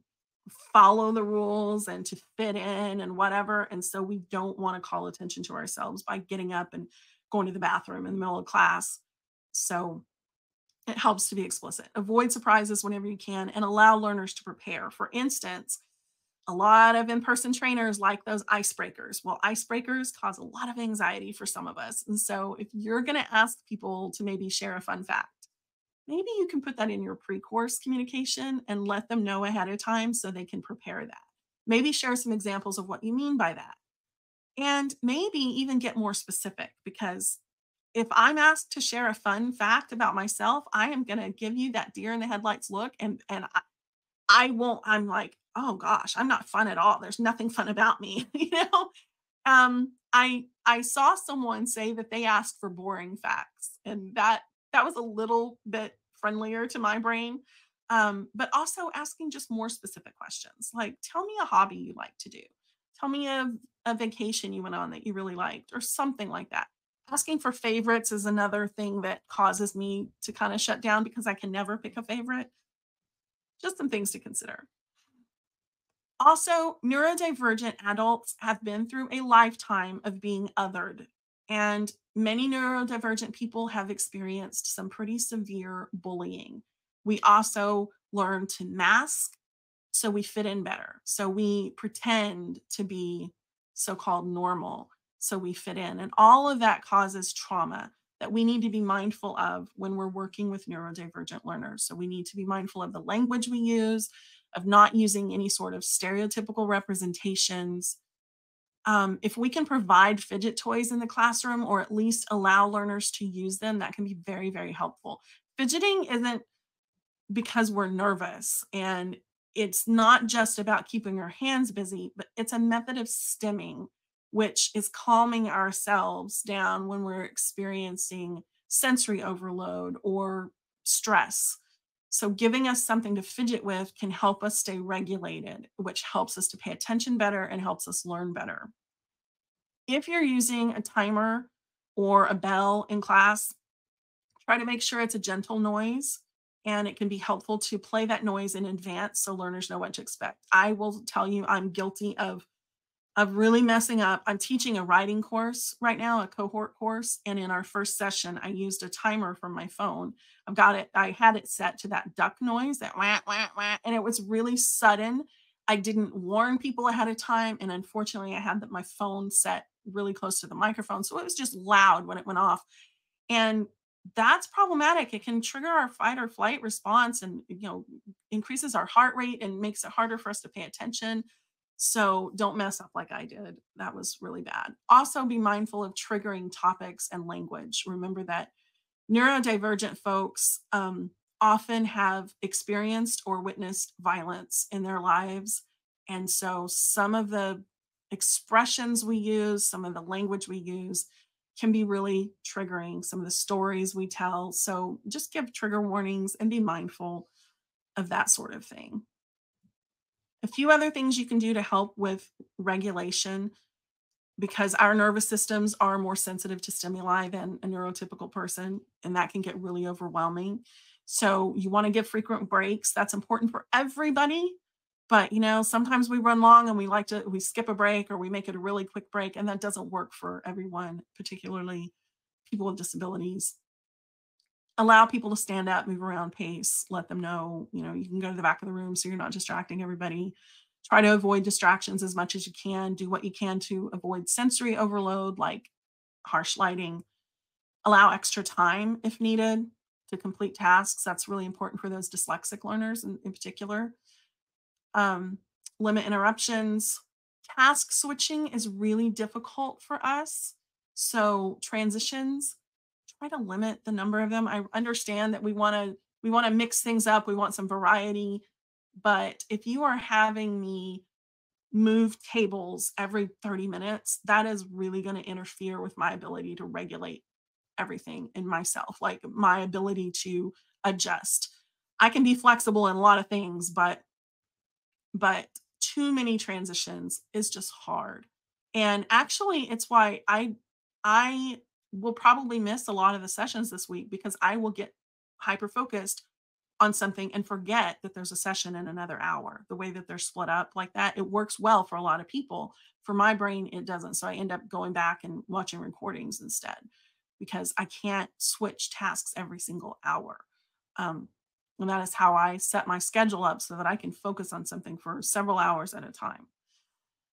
follow the rules and to fit in and whatever. And so we don't want to call attention to ourselves by getting up and going to the bathroom in the middle of class. So it helps to be explicit. Avoid surprises whenever you can and allow learners to prepare. For instance, a lot of in-person trainers like those icebreakers. Well, icebreakers cause a lot of anxiety for some of us. And so if you're going to ask people to maybe share a fun fact, maybe you can put that in your pre-course communication and let them know ahead of time so they can prepare that. Maybe share some examples of what you mean by that. And maybe even get more specific, because if I'm asked to share a fun fact about myself, I am going to give you that deer in the headlights look, and I won't, I'm like, oh gosh, I'm not fun at all. There's nothing fun about me, I saw someone say that they asked for boring facts, and that was a little bit friendlier to my brain. But also asking just more specific questions, like, tell me a hobby you like to do. Tell me a vacation you went on that you really liked, or something like that. Asking for favorites is another thing that causes me to kind of shut down because I can never pick a favorite. Just some things to consider. Also, neurodivergent adults have been through a lifetime of being othered, and many neurodivergent people have experienced some pretty severe bullying. We also learn to mask so we fit in better. So we pretend to be so called normal so we fit in. And all of that causes trauma that we need to be mindful of when we're working with neurodivergent learners. So we need to be mindful of the language we use, of not using any sort of stereotypical representations. If we can provide fidget toys in the classroom, or at least allow learners to use them, that can be very, very helpful. Fidgeting isn't because we're nervous, and it's not just about keeping our hands busy, but it's a method of stimming, which is calming ourselves down when we're experiencing sensory overload or stress. So giving us something to fidget with can help us stay regulated, which helps us to pay attention better and helps us learn better. If you're using a timer or a bell in class, try to make sure it's a gentle noise, and it can be helpful to play that noise in advance so learners know what to expect. I will tell you, I'm guilty of really messing up. I'm teaching a writing course right now, a cohort course, and in our first session, I used a timer from my phone. I had it set to that duck noise, that wah, wah, wah, and it was really sudden. I didn't warn people ahead of time, and unfortunately, I had my phone set really close to the microphone, so it was just loud when it went off. And that's problematic. It can trigger our fight or flight response, and increases our heart rate and makes it harder for us to pay attention. So don't mess up like I did. That was really bad. Also, be mindful of triggering topics and language. Remember that Neurodivergent folks often have experienced or witnessed violence in their lives. And so some of the expressions we use, some of the language we use can be really triggering, some of the stories we tell. So just give trigger warnings and be mindful of that sort of thing. A few other things you can do to help with regulation, because our nervous systems are more sensitive to stimuli than a neurotypical person, and that can get really overwhelming. So you want to give frequent breaks. That's important for everybody. But sometimes we run long and we skip a break, or we make it a really quick break, and that doesn't work for everyone, particularly people with disabilities. Allow people to stand up, move around, pace, let them know, you can go to the back of the room so you're not distracting everybody. Try to avoid distractions as much as you can. Do what you can to avoid sensory overload, like harsh lighting. Allow extra time if needed to complete tasks. That's really important for those dyslexic learners in particular. Limit interruptions. Task switching is really difficult for us. So transitions, try to limit the number of them. I understand that we want to mix things up. We want some variety. But if you are having me move tables every 30 minutes, that is really going to interfere with my ability to regulate everything in myself, like my ability to adjust. I can be flexible in a lot of things, but too many transitions is just hard. And actually, it's why I will probably miss a lot of the sessions this week, because I will get hyper focused on something and forget that there's a session in another hour. The way that they're split up like that, it works well for a lot of people. For my brain, it doesn't. So I end up going back and watching recordings instead, because I can't switch tasks every single hour. And that is how I set my schedule up, so that I can focus on something for several hours at a time.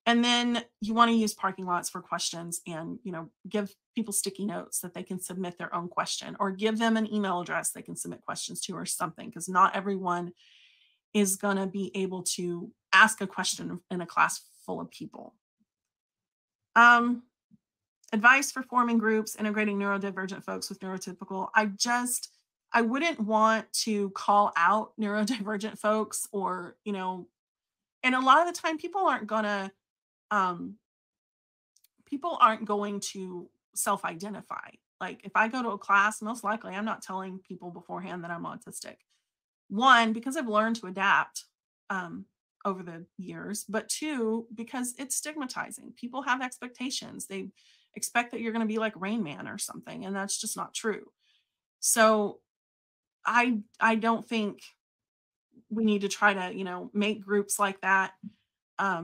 And then you want to use parking lots for questions, and give people sticky notes that they can submit their own question, or give them an email address they can submit questions to, or something, because not everyone is going to be able to ask a question in a class full of people. Advice for forming groups, integrating neurodivergent folks with neurotypical. I wouldn't want to call out neurodivergent folks, or, and a lot of the time people aren't going to self-identify. Like if I go to a class, most likely I'm not telling people beforehand that I'm autistic. One, because I've learned to adapt over the years, but two, because it's stigmatizing. People have expectations. They expect that you're going to be like Rain Man or something, and that's just not true. So I don't think we need to try to, make groups like that. I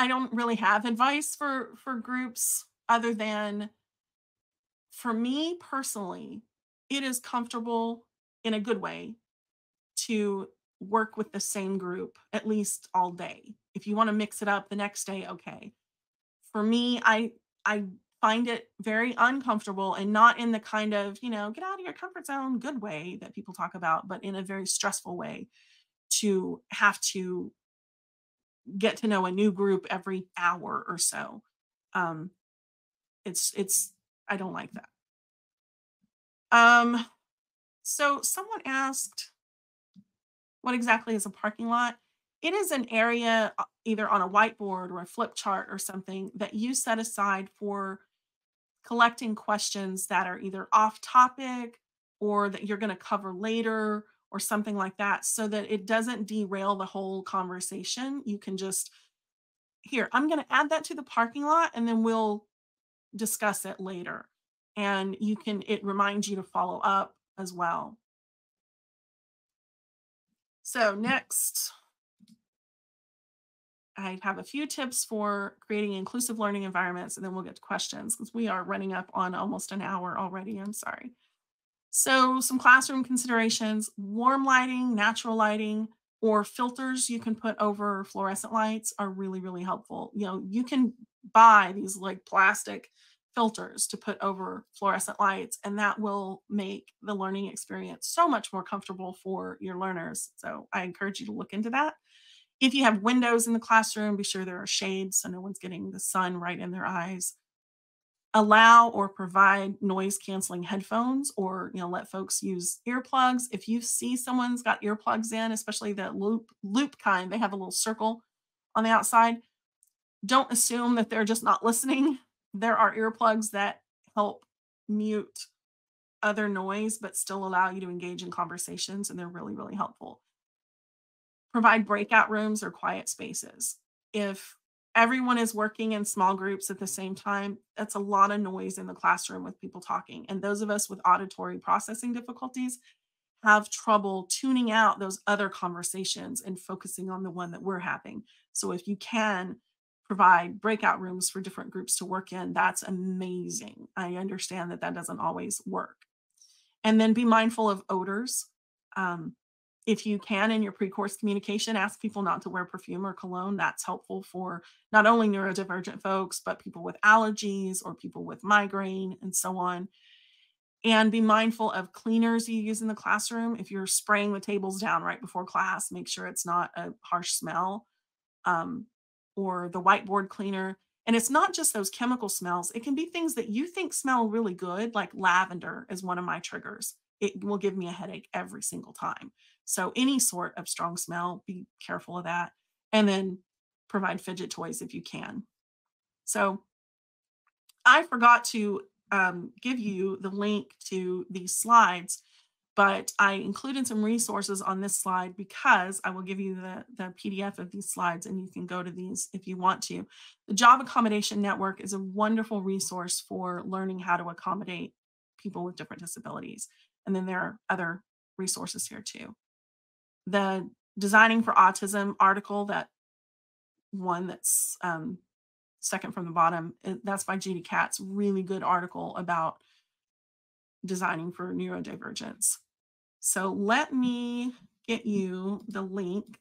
don't really have advice for groups, other than, for me personally, it is comfortable in a good way to work with the same group at least all day. If you want to mix it up the next day, okay. For me, I find it very uncomfortable, and not in the kind of, get out of your comfort zone good way that people talk about, but in a very stressful way, to have to get to know a new group every hour or so. Um, it's I don't like that. So someone asked, what exactly is a parking lot? It is an area, either on a whiteboard or a flip chart or something, that you set aside for collecting questions that are either off topic, or that you're going to cover later, or something like that, so that it doesn't derail the whole conversation. You can just, here, I'm going to add that to the parking lot, and then we'll discuss it later. And it reminds you to follow up as well. So next, I have a few tips for creating inclusive learning environments, and then we'll get to questions, because we are running up on almost an hour already. I'm sorry. So some classroom considerations: warm lighting, natural lighting, or filters you can put over fluorescent lights are really, really helpful. You can buy these like plastic filters to put over fluorescent lights, and that will make the learning experience so much more comfortable for your learners. So I encourage you to look into that. If you have windows in the classroom, be sure there are shades so no one's getting the sun right in their eyes. allow or provide noise canceling headphones, or let folks use earplugs. If you see someone's got earplugs in, especially the loop kind, they have a little circle on the outside. Don't assume that they're just not listening. There are earplugs that help mute other noise but still allow you to engage in conversations, and they're really, really helpful. Provide breakout rooms or quiet spaces. If everyone is working in small groups at the same time, that's a lot of noise in the classroom with people talking. And those of us with auditory processing difficulties have trouble tuning out those other conversations and focusing on the one that we're having. So if you can provide breakout rooms for different groups to work in, that's amazing. I understand that that doesn't always work. And then be mindful of odors. If you can, in your pre-course communication, ask people not to wear perfume or cologne. That's helpful for not only neurodivergent folks, but people with allergies or people with migraine and so on. And be mindful of cleaners you use in the classroom. If you're spraying the tables down right before class, make sure it's not a harsh smell, or the whiteboard cleaner. And it's not just those chemical smells. It can be things that you think smell really good, like lavender is one of my triggers. It will give me a headache every single time. So any sort of strong smell, be careful of that. And then provide fidget toys if you can. So I forgot to give you the link to these slides, but I included some resources on this slide because I will give you the PDF of these slides, and you can go to these if you want to. The Job Accommodation Network is a wonderful resource for learning how to accommodate people with different disabilities. And then there are other resources here too. The Designing for Autism article, that one that's second from the bottom, that's by Judy Katz. Really good article about designing for neurodivergence. So let me get you the link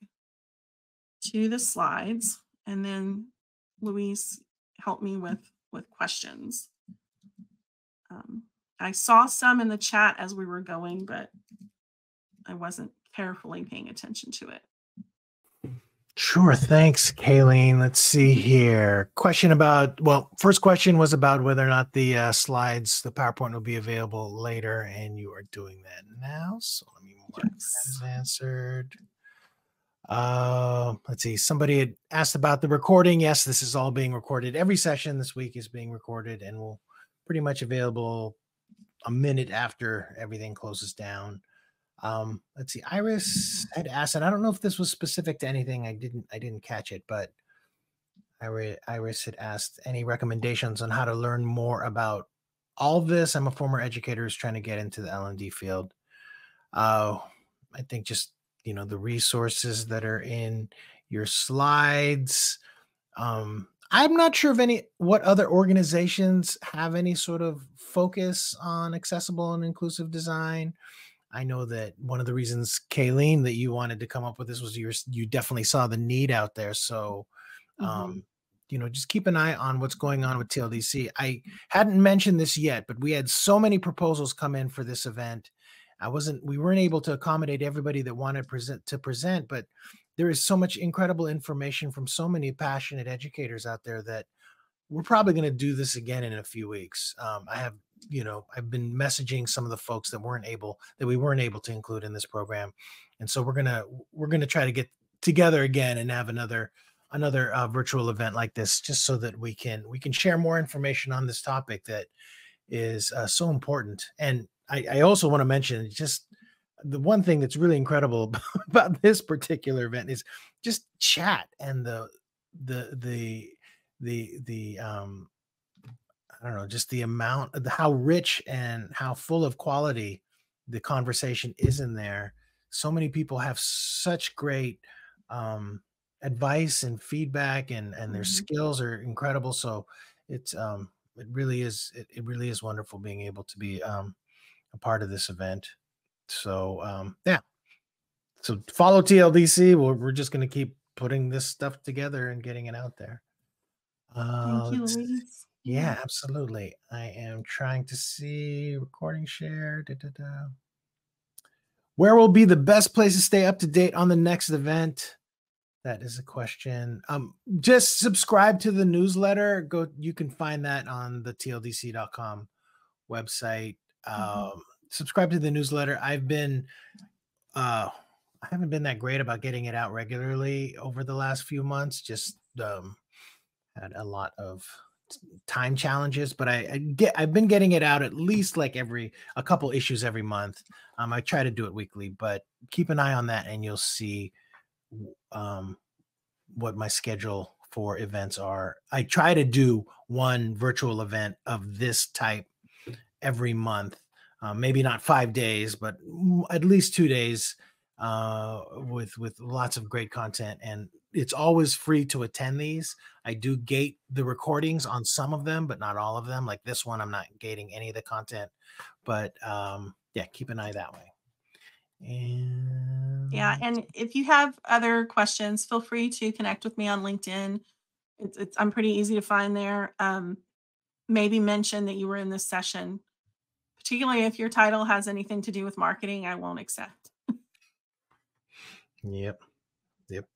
to the slides, and then Louise, help me with questions. I saw some in the chat as we were going, but I wasn't carefully paying attention to it. Sure. Thanks, Kayleen. Let's see here. Question about, well, first question was about whether or not the slides, the PowerPoint will be available later, and you are doing that now. So let me mark that as answered. Let's see. Somebody had asked about the recording. Yes, this is all being recorded. Every session this week is being recorded and will pretty much available a minute after everything closes down. Let's see. Iris had asked, and I don't know if this was specific to anything. I didn't catch it, but Iris had asked any recommendations on how to learn more about all of this. I'm a former educator who's trying to get into the L&D field. I think just, the resources that are in your slides. I'm not sure of what other organizations have any sort of focus on accessible and inclusive design. I know that one of the reasons, Kayleen, that you wanted to come up with this was you definitely saw the need out there. So, just keep an eye on what's going on with TLDC. I hadn't mentioned this yet, but we had so many proposals come in for this event. We weren't able to accommodate everybody that wanted to present, but there is so much incredible information from so many passionate educators out there that we're probably going to do this again in a few weeks. I've been messaging some of the folks that we weren't able to include in this program. And so we're going to try to get together again and have another virtual event like this, just so that we can share more information on this topic that is so important. And I also want to mention just the one thing that's really incredible about this particular event is just chat and the I don't know, just the amount of how rich and how full of quality the conversation is in there. So many people have such great advice and feedback, and their skills are incredible. So it really is wonderful being able to be a part of this event. So yeah. So follow TLDC. We're just going to keep putting this stuff together and getting it out there. Thank you, Louise. Yeah, absolutely. I am trying to see recording share. Where will be the best place to stay up to date on the next event? That is a question. Just subscribe to the newsletter. You can find that on the tldc.com website. Mhm. Subscribe to the newsletter. I haven't been that great about getting it out regularly over the last few months. Just had a lot of time challenges, but I've been getting it out at least like a couple issues every month. I try to do it weekly, but keep an eye on that and you'll see um, what my schedule for events are. I try to do one virtual event of this type every month. Maybe not 5 days, but at least 2 days with lots of great content. And it's always free to attend these. I do gate the recordings on some of them, but not all of them. Like this one, I'm not gating any of the content. But yeah, keep an eye that way. Yeah, And and if you have other questions, feel free to connect with me on LinkedIn. I'm pretty easy to find there. Maybe mention that you were in this session, particularly if your title has anything to do with marketing. I won't accept. yep, yep.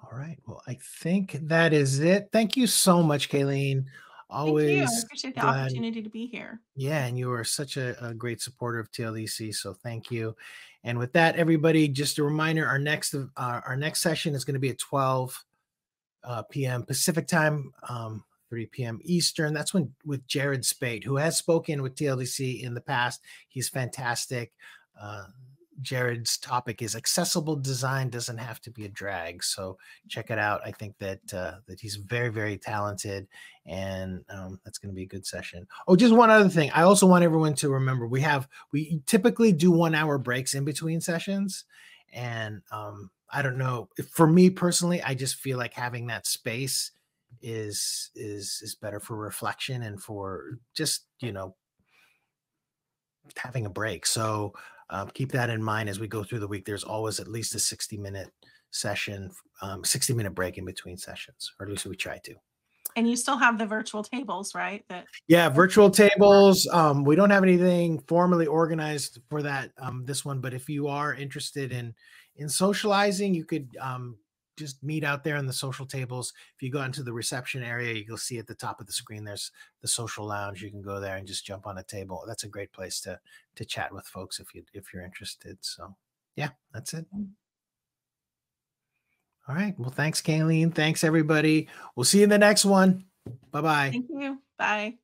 All right. Well, I think that is it. Thank you so much, Kayleen. Thank you. I Always appreciate the glad. opportunity to be here. Yeah, and you are such a great supporter of TLDC, so thank you. And with that, everybody, just a reminder: our next session is going to be at 12 p.m. Pacific time, 3 p.m. Eastern. That's when with Jared Spate, who has spoken with TLDC in the past. He's fantastic. Jared's topic is accessible design doesn't have to be a drag. So check it out. I think that he's very, very talented, and that's going to be a good session. Oh, just one other thing. I also want everyone to remember we typically do 1 hour breaks in between sessions, and I don't know. For me personally, I just feel like having that space is better for reflection and for just having a break. So keep that in mind as we go through the week. There's always at least a 60-minute session, 60-minute break in between sessions, or at least we try to. And you still have the virtual tables, right? Yeah, virtual tables. We don't have anything formally organized for that this one, but if you are interested in socializing, you could just meet out there in the social tables. If you go into the reception area, you'll see at the top of the screen there's the social lounge. You can go there and just jump on a table. That's a great place to chat with folks if you're interested. So yeah, that's it. All right. Well, thanks, Kayleen. Thanks, everybody. We'll see you in the next one. Bye-bye. Thank you. Bye.